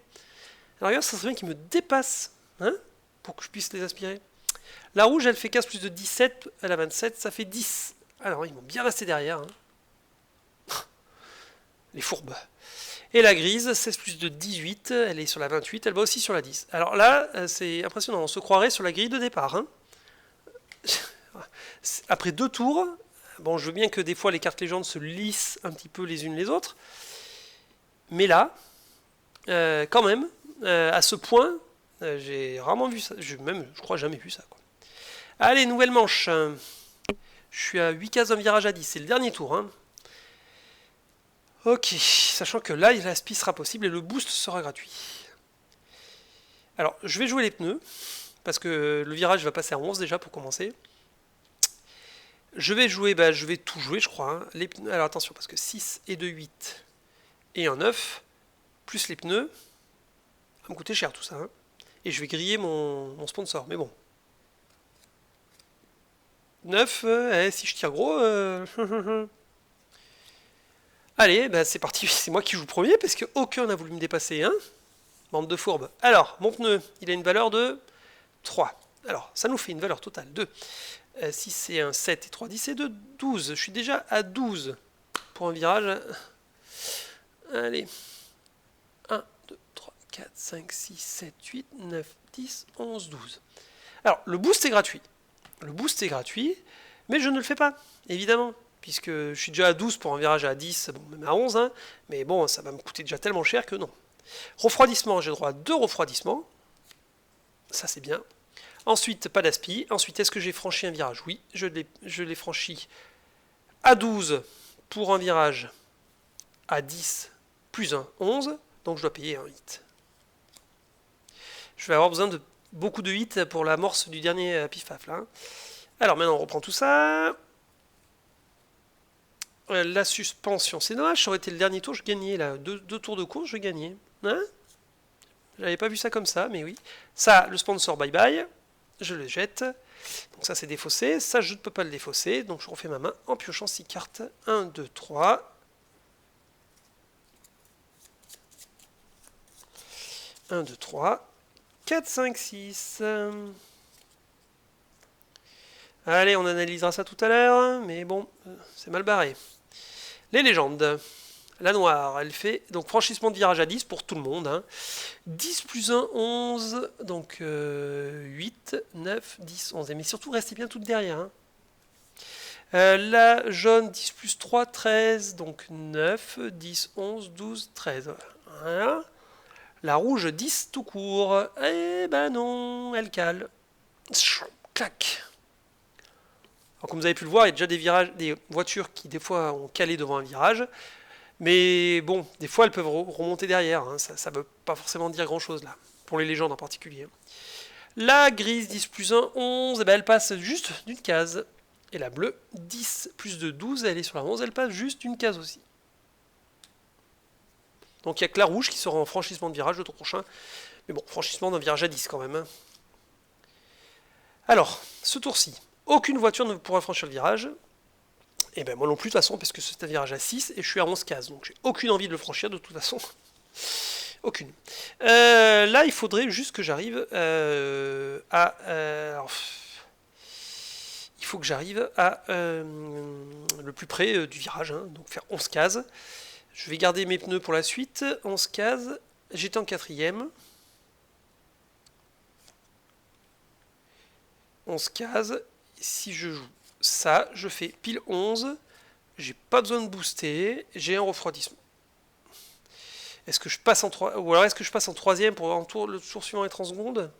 Alors regarde, ça serait bien qu'ils me dépassent, hein, pour que je puisse les aspirer. La rouge, elle fait 15 plus de 17, elle a 27, ça fait 10. Alors ils vont bien rester derrière. Hein. Les fourbes. Et la grise, 16 plus de 18, elle est sur la 28, elle va aussi sur la 10. Alors là, c'est impressionnant, on se croirait sur la grille de départ. Hein. Après 2 tours, bon, je veux bien que des fois les cartes légendes se lissent un petit peu les unes les autres, mais là, quand même, à ce point, j'ai rarement vu ça, je crois jamais vu ça. Quoi. Allez, nouvelle manche. Je suis à 8 cases d'un virage à 10, c'est le dernier tour. Hein. Ok, sachant que là, la spi sera possible et le boost sera gratuit. Alors, je vais jouer les pneus, parce que le virage va passer à 11 déjà pour commencer. Je vais jouer, je vais tout jouer, je crois. Hein. Les pneus, alors attention, parce que 6 et 2, 8 et un 9, plus les pneus, ça va me coûter cher tout ça. Hein. Et je vais griller mon sponsor, mais bon. 9, si je tire gros... Allez, c'est parti, c'est moi qui joue premier, parce qu'aucun n'a voulu me dépasser. Hein. Bande de fourbes. Alors, mon pneu, il a une valeur de 3. Alors, ça nous fait une valeur totale de... 6 c'est un 7 et 3, 10 et 2, 12. Je suis déjà à 12 pour un virage. Allez. 1, 2, 3, 4, 5, 6, 7, 8, 9, 10, 11, 12. Alors, le boost est gratuit. Le boost est gratuit, mais je ne le fais pas, évidemment. Puisque je suis déjà à 12 pour un virage à 10, bon, même à 11. Hein, mais bon, ça va me coûter déjà tellement cher que non. Refroidissement, j'ai droit à 2 refroidissements. Ça, c'est bien. Ensuite, pas d'aspi. Ensuite, est-ce que j'ai franchi un virage? Oui, je l'ai franchi à 12 pour un virage à 10 plus 1, 11. Donc je dois payer un hit. Je vais avoir besoin de beaucoup de hits pour l'amorce du dernier pif-paf. Là. Alors maintenant, on reprend tout ça. La suspension, c'est dommage, ça aurait été le dernier tour, je gagnais là. Deux tours de course, je gagnais. Hein? J'avais pas vu ça comme ça, mais oui. Ça, le sponsor, bye bye. Je le jette. Donc ça, c'est défaussé. Ça, je ne peux pas le défausser. Donc je refais ma main en piochant 6 cartes. 1, 2, 3. 1, 2, 3. 4, 5, 6. Allez, on analysera ça tout à l'heure. Mais bon, c'est mal barré. Les légendes. La noire, elle fait donc franchissement de virage à 10 pour tout le monde. Hein. 10 plus 1, 11. Donc 8, 9, 10, 11. Mais surtout, restez bien toutes derrière. Hein. La jaune, 10 plus 3, 13. Donc 9, 10, 11, 12, 13. Voilà. La rouge, 10 tout court. Eh ben non, elle cale. Clac. Alors, comme vous avez pu le voir, il y a déjà des voitures qui des fois ont calé devant un virage. Mais bon, des fois elles peuvent remonter derrière, hein. Ça ne veut pas forcément dire grand chose là, pour les légendes en particulier. La grise 10 plus 1, 11, et ben elle passe juste d'une case. Et la bleue 10 plus 2, 12, elle est sur la 11, elle passe juste d'une case aussi. Donc il n'y a que la rouge qui sera en franchissement de virage le tour prochain. Mais bon, franchissement d'un virage à 10 quand même. Hein. Alors, ce tour-ci, aucune voiture ne pourra franchir le virage. Et ben moi non plus de toute façon, parce que c'est un virage à 6 et je suis à 11 cases, donc j'ai aucune envie de le franchir de toute façon. Aucune. Là, il faudrait juste que j'arrive à... il faut que j'arrive à le plus près du virage, hein, donc faire 11 cases. Je vais garder mes pneus pour la suite. 11 cases. J'étais en quatrième. 11 cases. Si je joue ça, je fais pile 11. J'ai pas besoin de booster. J'ai un refroidissement. Est-ce que je passe en 3 ou alors est-ce que je passe en troisième pour le tour suivant être en seconde?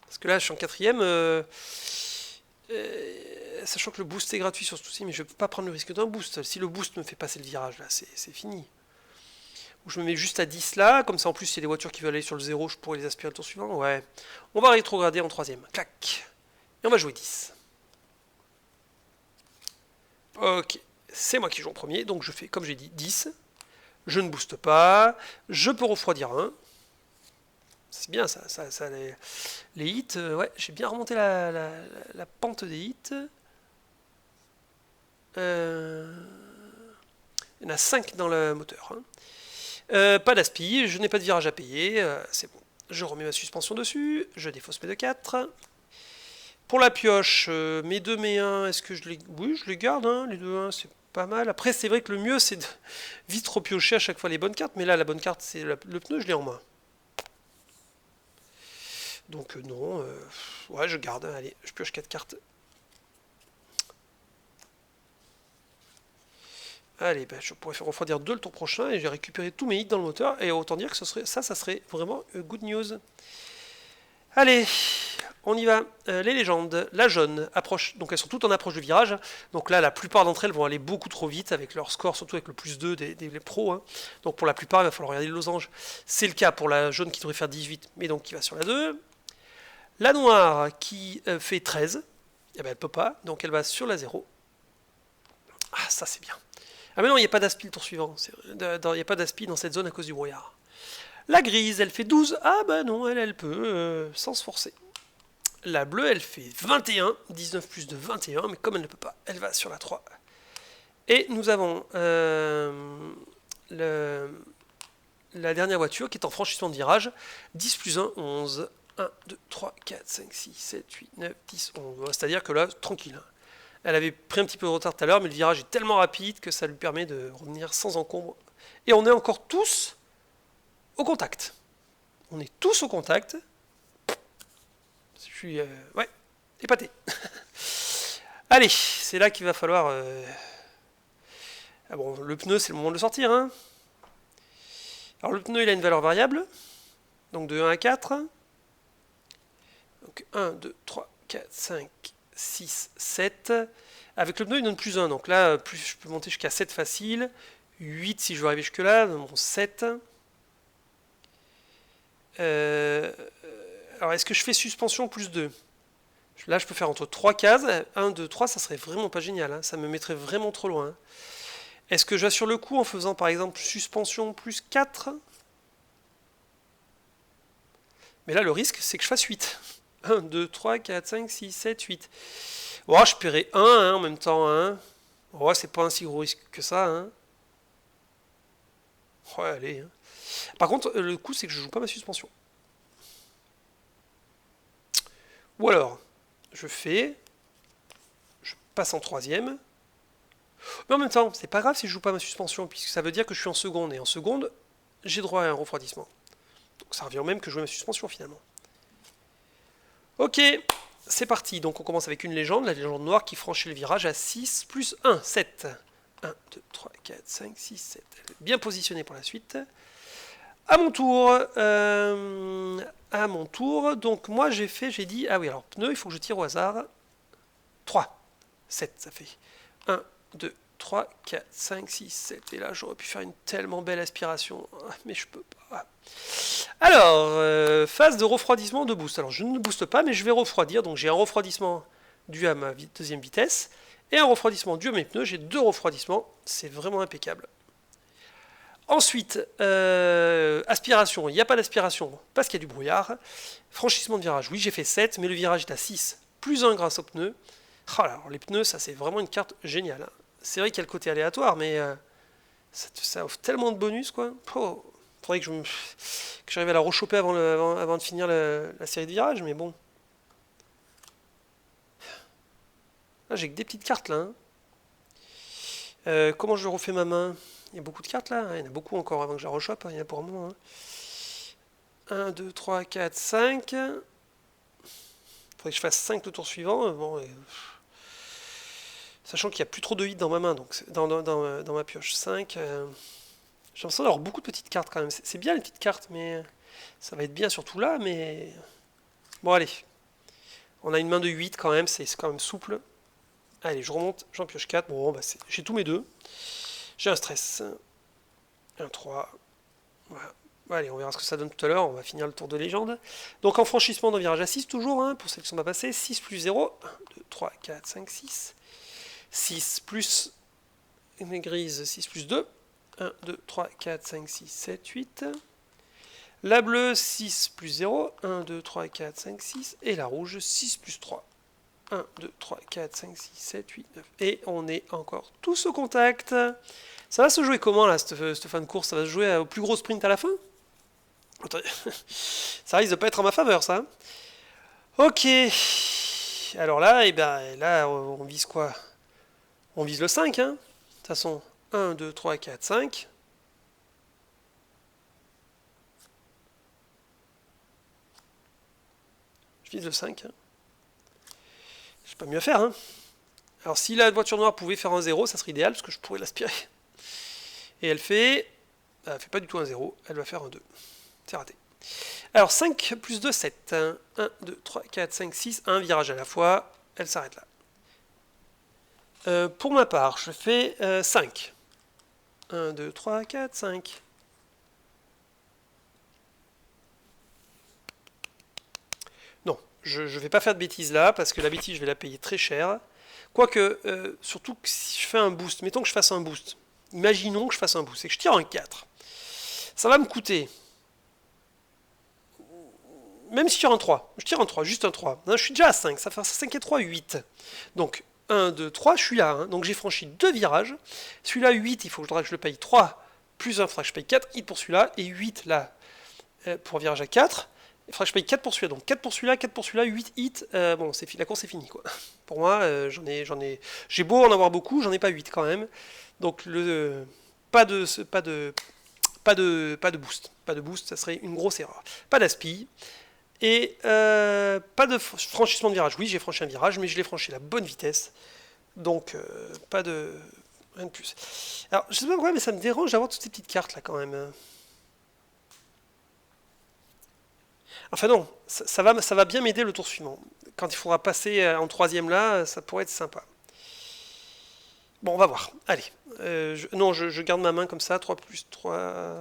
Parce que là, je suis en quatrième. Sachant que le boost est gratuit sur ce tour-ci, mais je ne peux pas prendre le risque d'un boost. Si le boost me fait passer le virage, là, c'est fini. Ou je me mets juste à 10 là, comme ça en plus, s'il y a des voitures qui veulent aller sur le 0, je pourrais les aspirer le tour suivant. Ouais. On va rétrograder en troisième. Clac. Et on va jouer 10. Ok. C'est moi qui joue en premier, donc je fais, comme j'ai dit, 10. Je ne booste pas. Je peux refroidir 1. C'est bien ça, les hits. Ouais, j'ai bien remonté la pente des hits. Il y en a 5 dans le moteur. Hein. Pas d'aspi, je n'ai pas de virage à payer. C'est bon. Je remets ma suspension dessus. Je défausse mes 2-4. Pour la pioche, mes 2, mes 1, est-ce que je les... Oui, je les garde, hein, les 2, 1, c'est pas mal. Après, c'est vrai que le mieux, c'est de vite repiocher à chaque fois les bonnes cartes. Mais là, la bonne carte, c'est le pneu, je l'ai en main. Donc non, ouais, je garde. Allez, je pioche 4 cartes. Allez, ben, je pourrais faire refroidir 2 le tour prochain et j'ai récupéré tous mes hits dans le moteur. Et autant dire que ça serait vraiment good news. Allez, on y va. Les légendes, la jaune approche, donc elles sont toutes en approche de virage. Donc là, la plupart d'entre elles vont aller beaucoup trop vite avec leur score, surtout avec le plus 2 des pros. Hein. Donc pour la plupart, il va falloir regarder le losange. C'est le cas pour la jaune qui devrait faire 18, mais donc qui va sur la 2. La noire qui fait 13, eh ben, elle peut pas, donc elle va sur la 0. Ah, ça c'est bien. Ah mais non, il n'y a pas d'aspi le tour suivant. Il n'y a pas d'aspi dans cette zone à cause du brouillard. La grise, elle fait 12. Ah bah non, elle peut, sans se forcer. La bleue, elle fait 21. 19 plus de 21, mais comme elle ne peut pas, elle va sur la 3. Et nous avons la dernière voiture qui est en franchissement de virage. 10 plus 1, 11. 1, 2, 3, 4, 5, 6, 7, 8, 9, 10, 11. C'est-à-dire que là, tranquille. Elle avait pris un petit peu de retard tout à l'heure, mais le virage est tellement rapide que ça lui permet de revenir sans encombre. Et on est encore tous au contact. On est tous au contact. Je suis ouais, épaté. Allez, c'est là qu'il va falloir... Ah bon, le pneu, c'est le moment de le sortir. Hein. Alors le pneu, il a une valeur variable. Donc de 1 à 4. Donc 1, 2, 3, 4, 5, 6, 7. Avec le pneu, il donne plus 1. Donc là, plus je peux monter jusqu'à 7 facile. 8 si je veux arriver jusque-là. Donc 7. Alors, est-ce que je fais suspension plus 2? Là, je peux faire entre 3 cases. 1, 2, 3, ça serait vraiment pas génial. Hein. Ça me mettrait vraiment trop loin. Hein. Est-ce que j'assure le coup en faisant par exemple suspension plus 4? Mais là, le risque, c'est que je fasse 8. 1, 2, 3, 4, 5, 6, 7, 8. Oh, je paierai 1 hein, en même temps. Hein. Oh, c'est pas un si gros risque que ça. Hein. Ouais, allez. Hein. Par contre, le coup, c'est que je joue pas ma suspension. Ou alors, je passe en troisième. Mais en même temps, c'est pas grave si je joue pas ma suspension, puisque ça veut dire que je suis en seconde. Et en seconde, j'ai droit à un refroidissement. Donc ça revient au même que jouer ma suspension finalement. Ok, c'est parti. Donc on commence avec une légende, la légende noire qui franchit le virage à 6 plus 1, 7. 1, 2, 3, 4, 5, 6, 7. Elle est bien positionnée pour la suite. À mon tour, donc moi j'ai dit, ah oui, alors pneu, il faut que je tire au hasard. 3, 7, ça fait 1, 2, 3, 4, 5, 6, 7. Et là, j'aurais pu faire une tellement belle aspiration, mais je peux pas. Alors, phase de refroidissement de boost. Alors, je ne booste pas, mais je vais refroidir. Donc, j'ai un refroidissement dû à ma deuxième vitesse et un refroidissement dû à mes pneus. J'ai 2 refroidissements. C'est vraiment impeccable. Ensuite, aspiration. Il n'y a pas d'aspiration parce qu'il y a du brouillard. Franchissement de virage. Oui, j'ai fait 7, mais le virage est à 6, plus 1 grâce aux pneus. Oh là, alors les pneus, ça c'est vraiment une carte géniale. C'est vrai qu'il y a le côté aléatoire, mais ça offre tellement de bonus, quoi. Oh, faudrait que j'arrive à la rechoper avant de finir la série de virages, mais bon. Là, j'ai que des petites cartes, là. Hein. Comment je refais ma main? Il y a beaucoup de cartes, là. Il y en a beaucoup encore avant que je la rechoppe. Il y en a pour un moment. Hein. 1, 2, 3, 4, 5. Faudrait que je fasse 5 le tour suivant. Bon, sachant qu'il n'y a plus trop de 8 dans ma main, donc dans ma pioche. 5. J'ai l'impression d'avoir beaucoup de petites cartes quand même. C'est bien les petites cartes, mais ça va être bien surtout là, mais... Bon, allez. On a une main de 8 quand même, c'est quand même souple. Allez, je remonte, j'en pioche 4. Bon, bah j'ai tous mes 2. J'ai un stress. Un 3. Voilà. Bon, allez, on verra ce que ça donne tout à l'heure. On va finir le tour de légende. Donc en franchissement d'un virage à 6, toujours, hein, pour celles qui sont pas passées. 6 plus 0. 1, 2, 3, 4, 5, 6. 6 plus une grise, 6 plus 2. 1, 2, 3, 4, 5, 6, 7, 8. La bleue, 6 plus 0. 1, 2, 3, 4, 5, 6. Et la rouge, 6 plus 3. 1, 2, 3, 4, 5, 6, 7, 8, 9. Et on est encore tous au contact. Ça va se jouer comment là, cette fin de course? Ça va se jouer au plus gros sprint à la fin? Ça risque de pas être en ma faveur, ça. Ok. Alors là, là, on vise quoi? On vise le 5, hein. De toute façon, 1, 2, 3, 4, 5. Je vise le 5. Hein. Je sais pas mieux faire, hein. Alors si la voiture noire pouvait faire un 0, ça serait idéal, parce que je pourrais l'aspirer. Et elle fait pas du tout un 0, elle va faire un 2. C'est raté. Alors 5 plus 2, 7. 1, 2, 3, 4, 5, 6. Un virage à la fois, elle s'arrête là. Pour ma part, je fais 5. 1, 2, 3, 4, 5. Non, je ne vais pas faire de bêtises là, parce que la bêtise, je vais la payer très cher. Quoique, surtout que si je fais un boost, mettons que je fasse un boost. Imaginons que je fasse un boost et que je tire un 4. Ça va me coûter... Même si je tire un 3, juste un 3. Non, je suis déjà à 5, ça fait 5 et 3, 8. Donc 1, 2, 3, je suis là. Hein. Donc j'ai franchi 2 virages. Celui-là, 8, il faudra que je le paye 3, plus 1, il faudra que je paye 4, hit pour celui-là, et 8 là, pour un virage à 4. Il faudra que je paye 4 pour celui-là. Donc 4 pour celui-là, 4 pour celui-là, 8 hits. Bon, la course est finie, quoi. Pour moi, j'ai beau en avoir beaucoup, j'en ai pas 8 quand même. Donc pas de boost. Pas de boost, ça serait une grosse erreur. Pas d'aspi. Et pas de franchissement de virage. Oui, j'ai franchi un virage, mais je l'ai franchi à la bonne vitesse. Donc, pas de... rien de plus. Alors, je sais pas pourquoi, mais ça me dérange d'avoir toutes ces petites cartes là quand même. Enfin non, ça va bien m'aider le tour suivant. Quand il faudra passer en troisième là, ça pourrait être sympa. Bon, on va voir. Allez. Non, je garde ma main comme ça. 3 plus 3,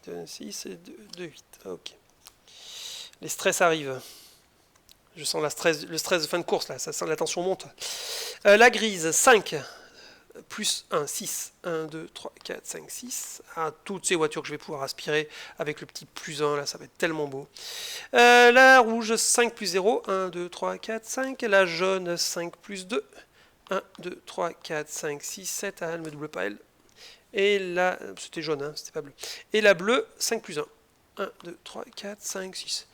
2, 6 et 2, 8. Ok. Les stress arrivent. Je sens le stress de fin de course, là, ça sent la tension monte. La grise, 5, plus 1, 6. 1, 2, 3, 4, 5, 6. Ah, toutes ces voitures que je vais pouvoir aspirer avec le petit plus 1, là, ça va être tellement beau. La rouge, 5 plus 0. 1, 2, 3, 4, 5. La jaune, 5 plus 2. 1, 2, 3, 4, 5, 6, 7. Ah, elle ne me double pas, elle. Et la... C'était jaune, hein, c'était pas bleu. Et la bleue, 5 plus 1. 1, 2, 3, 4, 5, 6.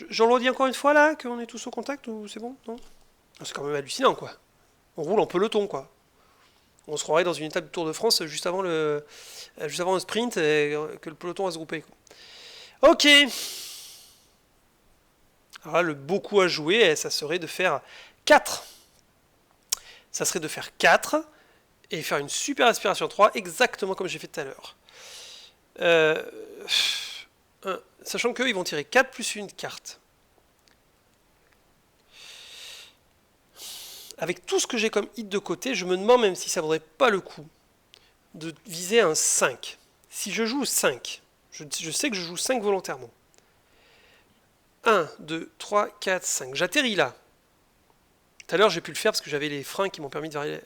J'en redis encore une fois, là, qu'on est tous au contact, ou c'est bon? Non? C'est quand même hallucinant, quoi. On roule en peloton, quoi. On se croirait dans une étape du Tour de France juste avant le sprint et que le peloton va se grouper. Ok. Alors là, le beau coup à jouer, ça serait de faire 4. Ça serait de faire 4 et faire une super aspiration 3, exactement comme j'ai fait tout à l'heure. Sachant qu'eux, ils vont tirer 4 plus une carte. Avec tout ce que j'ai comme hit de côté, je me demande même si ça vaudrait pas le coup de viser un 5. Si je joue 5, je sais que je joue 5 volontairement. 1, 2, 3, 4, 5. J'atterris là. Tout à l'heure, j'ai pu le faire parce que j'avais les freins qui m'ont permis de varier.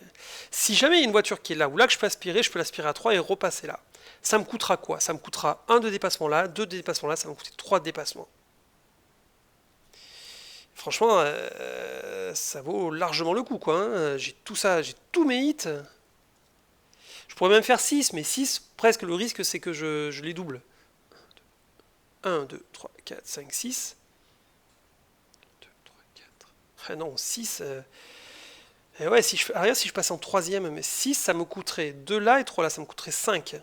Si jamais il y a une voiture qui est là, ou là que je peux l'aspirer à 3 et repasser là. Ça me coûtera quoi? Ça me coûtera 1 de dépassement là, 2 de dépassement là, ça va me coûter 3 de dépassement. Franchement, ça vaut largement le coup, quoi. Hein. J'ai tout ça, j'ai tous mes hits. Je pourrais même faire 6, mais 6, presque le risque, c'est que je les double. 1, 2, 3, 4, 5, 6. 2, 3, 4. Ah non, 6. Et ouais, si je passe en troisième, mais 6, ça me coûterait 2 là et 3 là, ça me coûterait 5.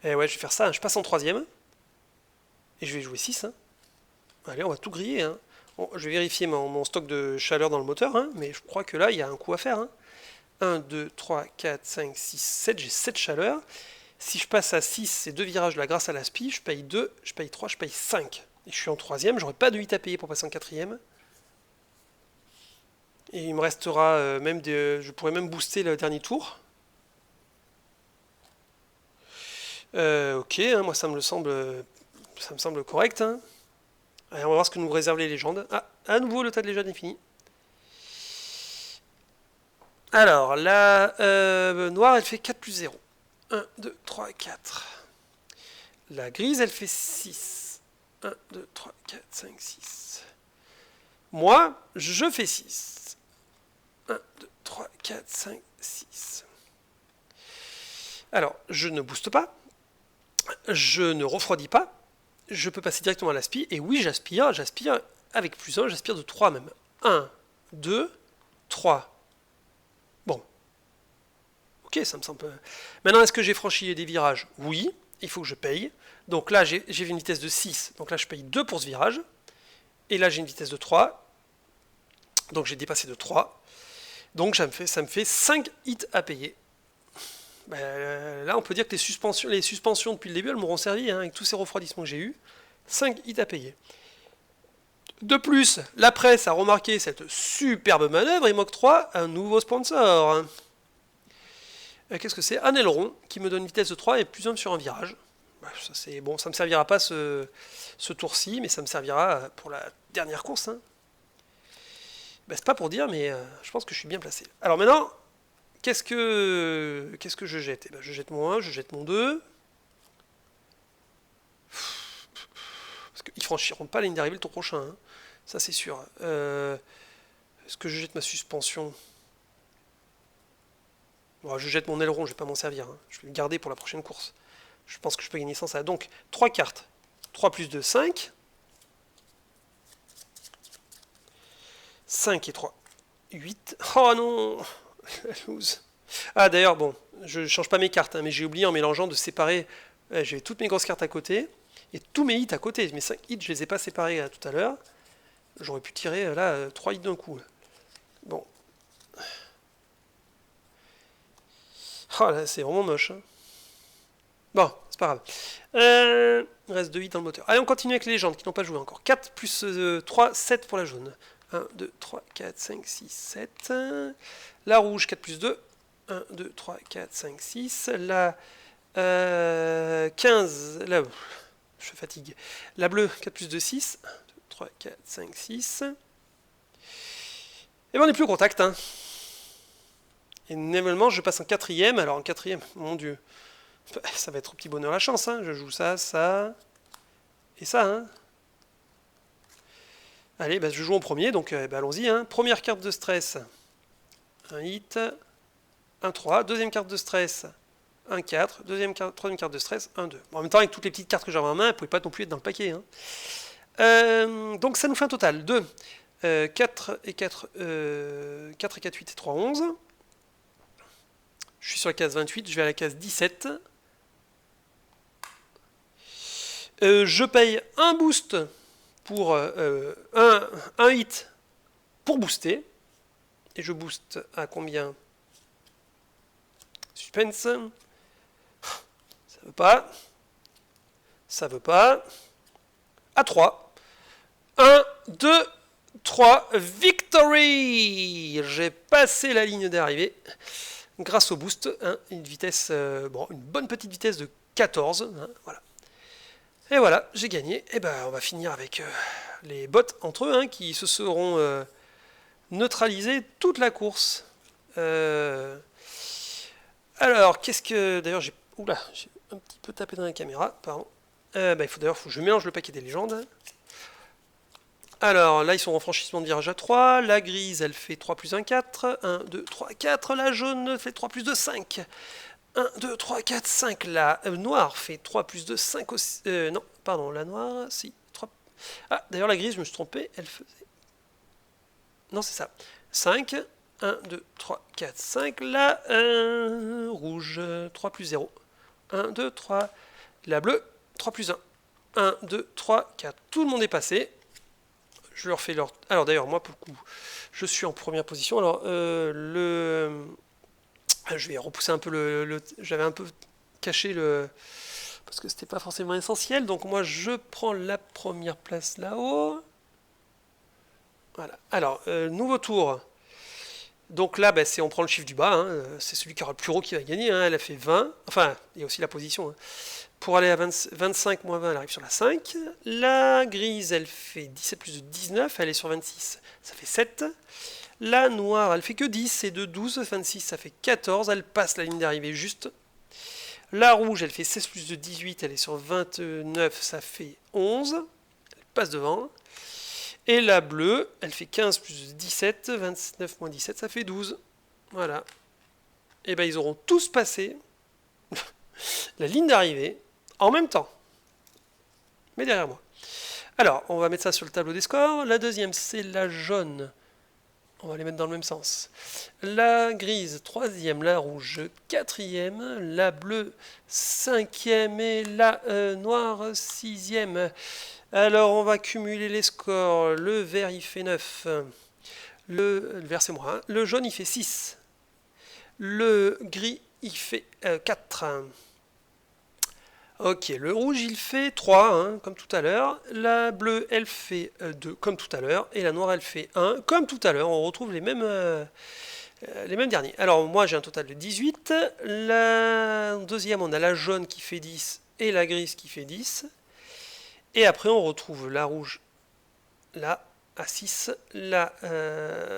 Et ouais, je vais faire ça, hein. Je passe en troisième. Et je vais jouer 6. Hein. Allez, on va tout griller. Hein. Bon, je vais vérifier mon stock de chaleur dans le moteur, hein, mais je crois que là, il y a un coup à faire. Hein. 1, 2, 3, 4, 5, 6, 7. J'ai 7 chaleurs. Si je passe à 6, c'est 2 virages là grâce à l'aspi. Je paye 2, je paye 3, je paye 5. Et je suis en troisième. J'aurai pas de 8 à payer pour passer en quatrième. Et il me restera même des... Je pourrais même booster le dernier tour. Ok, hein, moi ça me semble correct. Hein. Allez, on va voir ce que nous réservent les légendes. Ah, à nouveau le tas de légendes est fini. Alors, la noire, elle fait 4 plus 0. 1, 2, 3, 4. La grise, elle fait 6. 1, 2, 3, 4, 5, 6. Moi, je fais 6. 1, 2, 3, 4, 5, 6. Alors, je ne booste pas. Je ne refroidis pas. Je peux passer directement à l'aspi. Et oui, j'aspire avec plus 1, j'aspire de 3 même. 1, 2, 3. Bon. Ok, ça me semble... Maintenant, est-ce que j'ai franchi des virages? Oui, il faut que je paye. Donc là, j'ai une vitesse de 6. Donc là, je paye 2 pour ce virage. Et là, j'ai une vitesse de 3. Donc j'ai dépassé de 3. Donc ça me fait 5 hits à payer. Là, on peut dire que les suspensions depuis le début, elles m'auront servi, hein, avec tous ces refroidissements que j'ai eus. 5 hits à payer. De plus, la presse a remarqué cette superbe manœuvre et m'octroie un nouveau sponsor. Qu'est-ce que c'est? Un aileron qui me donne une vitesse de 3 et plus 1 sur un virage. Ça, c'est bon, ça ne me servira pas ce tour-ci, mais ça me servira pour la dernière course. Hein. C'est pas pour dire, mais je pense que je suis bien placé. Alors maintenant, qu'est-ce que je jette? Je jette mon 1, je jette mon 2. Parce qu'ils franchiront pas la ligne d'arrivée le tour prochain. Hein. Ça, c'est sûr. Est-ce que je jette ma suspension? Bon, je jette mon aileron, je vais pas m'en servir. Hein. Je vais le garder pour la prochaine course. Je pense que je peux gagner sans ça. Donc, 3 cartes. 3 plus 2, 5. 5 et 3. 8. Oh non. La loose. Ah d'ailleurs, bon, je ne change pas mes cartes, hein, mais j'ai oublié en mélangeant de séparer. J'ai toutes mes grosses cartes à côté. Et tous mes hits à côté. Mes 5 hits, je les ai pas séparés tout à l'heure. J'aurais pu tirer là 3 hits d'un coup. Bon. Oh là, c'est vraiment moche. Hein. Bon, c'est pas grave. Il reste 2 hits dans le moteur. Allez, on continue avec les légendes qui n'ont pas joué encore. 4 plus 3, 7 pour la jaune. 1, 2, 3, 4, 5, 6, 7. La rouge, 4 plus 2. 1, 2, 3, 4, 5, 6. La 15, là, je fatigue. La bleue, 4 plus 2, 6. 1, 2, 3, 4, 5, 6. Et ben on n'est plus au contact. Hein. Et normalement, je passe en quatrième. Alors en quatrième, mon dieu, ça va être au petit bonheur la chance. Hein. Je joue ça, ça et ça. Hein. Allez, bah, je joue en premier, donc bah, allons-y. Hein. Première carte de stress, un hit, un 3. Deuxième carte de stress, un 4. Troisième carte de stress, un 2. Bon, en même temps, avec toutes les petites cartes que j'avais en main, elles ne pouvaient pas non plus être dans le paquet. Hein. Donc ça nous fait un total de 4 et 4, 4 et 4, 8 et 3, 11. Je suis sur la case 28, je vais à la case 17. Je paye un boost pour un hit pour booster. Et je booste à combien? Suspense. Ça veut pas. Ça veut pas. À 3. 1, 2, 3. Victory! J'ai passé la ligne d'arrivée grâce au boost. Hein, une vitesse, bon, une bonne petite vitesse de 14. Hein, voilà. Et voilà, j'ai gagné. Et ben, on va finir avec les bots entre eux, hein, qui se seront neutralisés toute la course. Alors, qu'est-ce que... D'ailleurs, j'ai un petit peu tapé dans la caméra, pardon. Il faut que je mélange le paquet des légendes. Alors, là, ils sont en franchissement de virage à 3. La grise, elle fait 3 plus 1, 4. 1, 2, 3, 4. La jaune fait 3 plus 2, 5. 1, 2, 3, 4, 5. La noire fait 3 plus 2, 5 aussi. Non, pardon, la noire, si. 3... Ah, d'ailleurs, la grise, je me suis trompé. Elle faisait... Non, c'est ça. 5. 1, 2, 3, 4, 5. La rouge, 3 plus 0. 1, 2, 3. La bleue, 3 plus 1. 1, 2, 3, 4. Tout le monde est passé. Je leur fais leur... Alors d'ailleurs, moi, pour le coup, je suis en première position. Alors, je vais repousser un peu J'avais un peu caché le... Parce que c'était pas forcément essentiel. Donc moi, je prends la première place là-haut. Voilà. Alors, nouveau tour. Donc là, on prend le chiffre du bas. Hein. C'est celui qui aura le plus haut qui va gagner. Hein. Elle a fait 20. Enfin, il y a aussi la position. Hein. Pour aller à 25 moins 20, elle arrive sur la 5. La grise, elle fait 17 plus de 19. Elle est sur 26. Ça fait 7. La noire, elle fait que 10. Et de 12, 26, ça fait 14. Elle passe la ligne d'arrivée juste. La rouge, elle fait 16 plus de 18. Elle est sur 29. Ça fait 11. Elle passe devant. Et la bleue, elle fait 15 plus 17, 29 moins 17, ça fait 12. Voilà. Et bien ils auront tous passé la ligne d'arrivée en même temps. Mais derrière moi. Alors, on va mettre ça sur le tableau des scores. La deuxième, c'est la jaune. On va les mettre dans le même sens. La grise, troisième. La rouge, quatrième. La bleue, cinquième. Et la noire, sixième. Alors, on va cumuler les scores. Le vert, il fait 9. Le vert, c'est moi. Hein. Le jaune, il fait 6. Le gris, il fait 4. Ok, le rouge, il fait 3, hein, comme tout à l'heure. La bleue, elle fait 2, comme tout à l'heure. Et la noire, elle fait 1, comme tout à l'heure. On retrouve les mêmes derniers. Alors, moi, j'ai un total de 18. La deuxième, on a la jaune qui fait 10 et la grise qui fait 10. Et après, on retrouve la rouge là à 6, la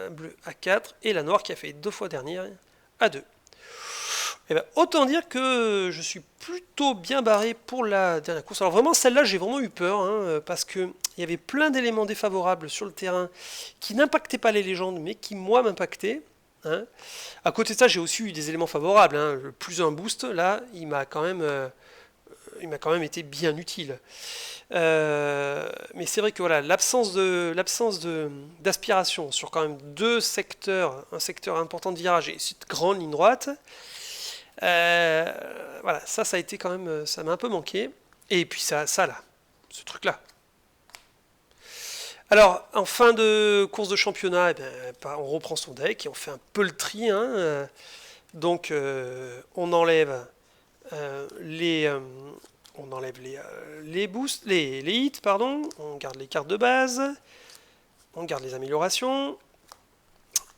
bleue à 4 et la noire qui a fait 2 fois dernière à 2. Et ben, autant dire que je suis plutôt bien barré pour la dernière course. Alors vraiment, celle-là, j'ai vraiment eu peur, hein, parce qu'il y avait plein d'éléments défavorables sur le terrain qui n'impactaient pas les légendes, mais qui, moi, m'impactaient. Hein. À côté de ça, j'ai aussi eu des éléments favorables. Hein. Plus un boost, là, il m'a quand même été bien utile. Mais c'est vrai que voilà, l'absence d'aspiration sur quand même deux secteurs, un secteur important de virage et cette grande ligne droite, voilà, ça a été quand même, ça m'a un peu manqué. Et puis ça là, ce truc là. Alors, en fin de course de championnat, on reprend son deck et on fait un peu le tri. Hein, donc, on enlève les boosts, les hits, pardon. On garde les cartes de base. On garde les améliorations.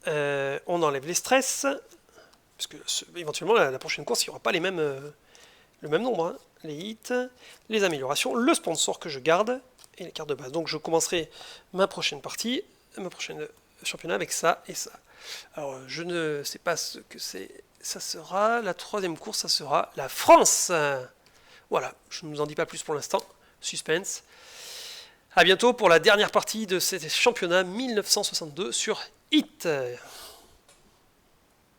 On enlève les stress. Parce que éventuellement, la prochaine course, il n'y aura pas les mêmes le même nombre, hein, les hits, les améliorations, le sponsor que je garde, et les cartes de base. Donc je commencerai ma prochaine partie, ma prochaine championnat avec ça et ça. Alors je ne sais pas ce que c'est, ça sera, la troisième course, ça sera la France. Voilà, je ne vous en dis pas plus pour l'instant, suspense. A bientôt pour la dernière partie de ce championnat 1962 sur Hit.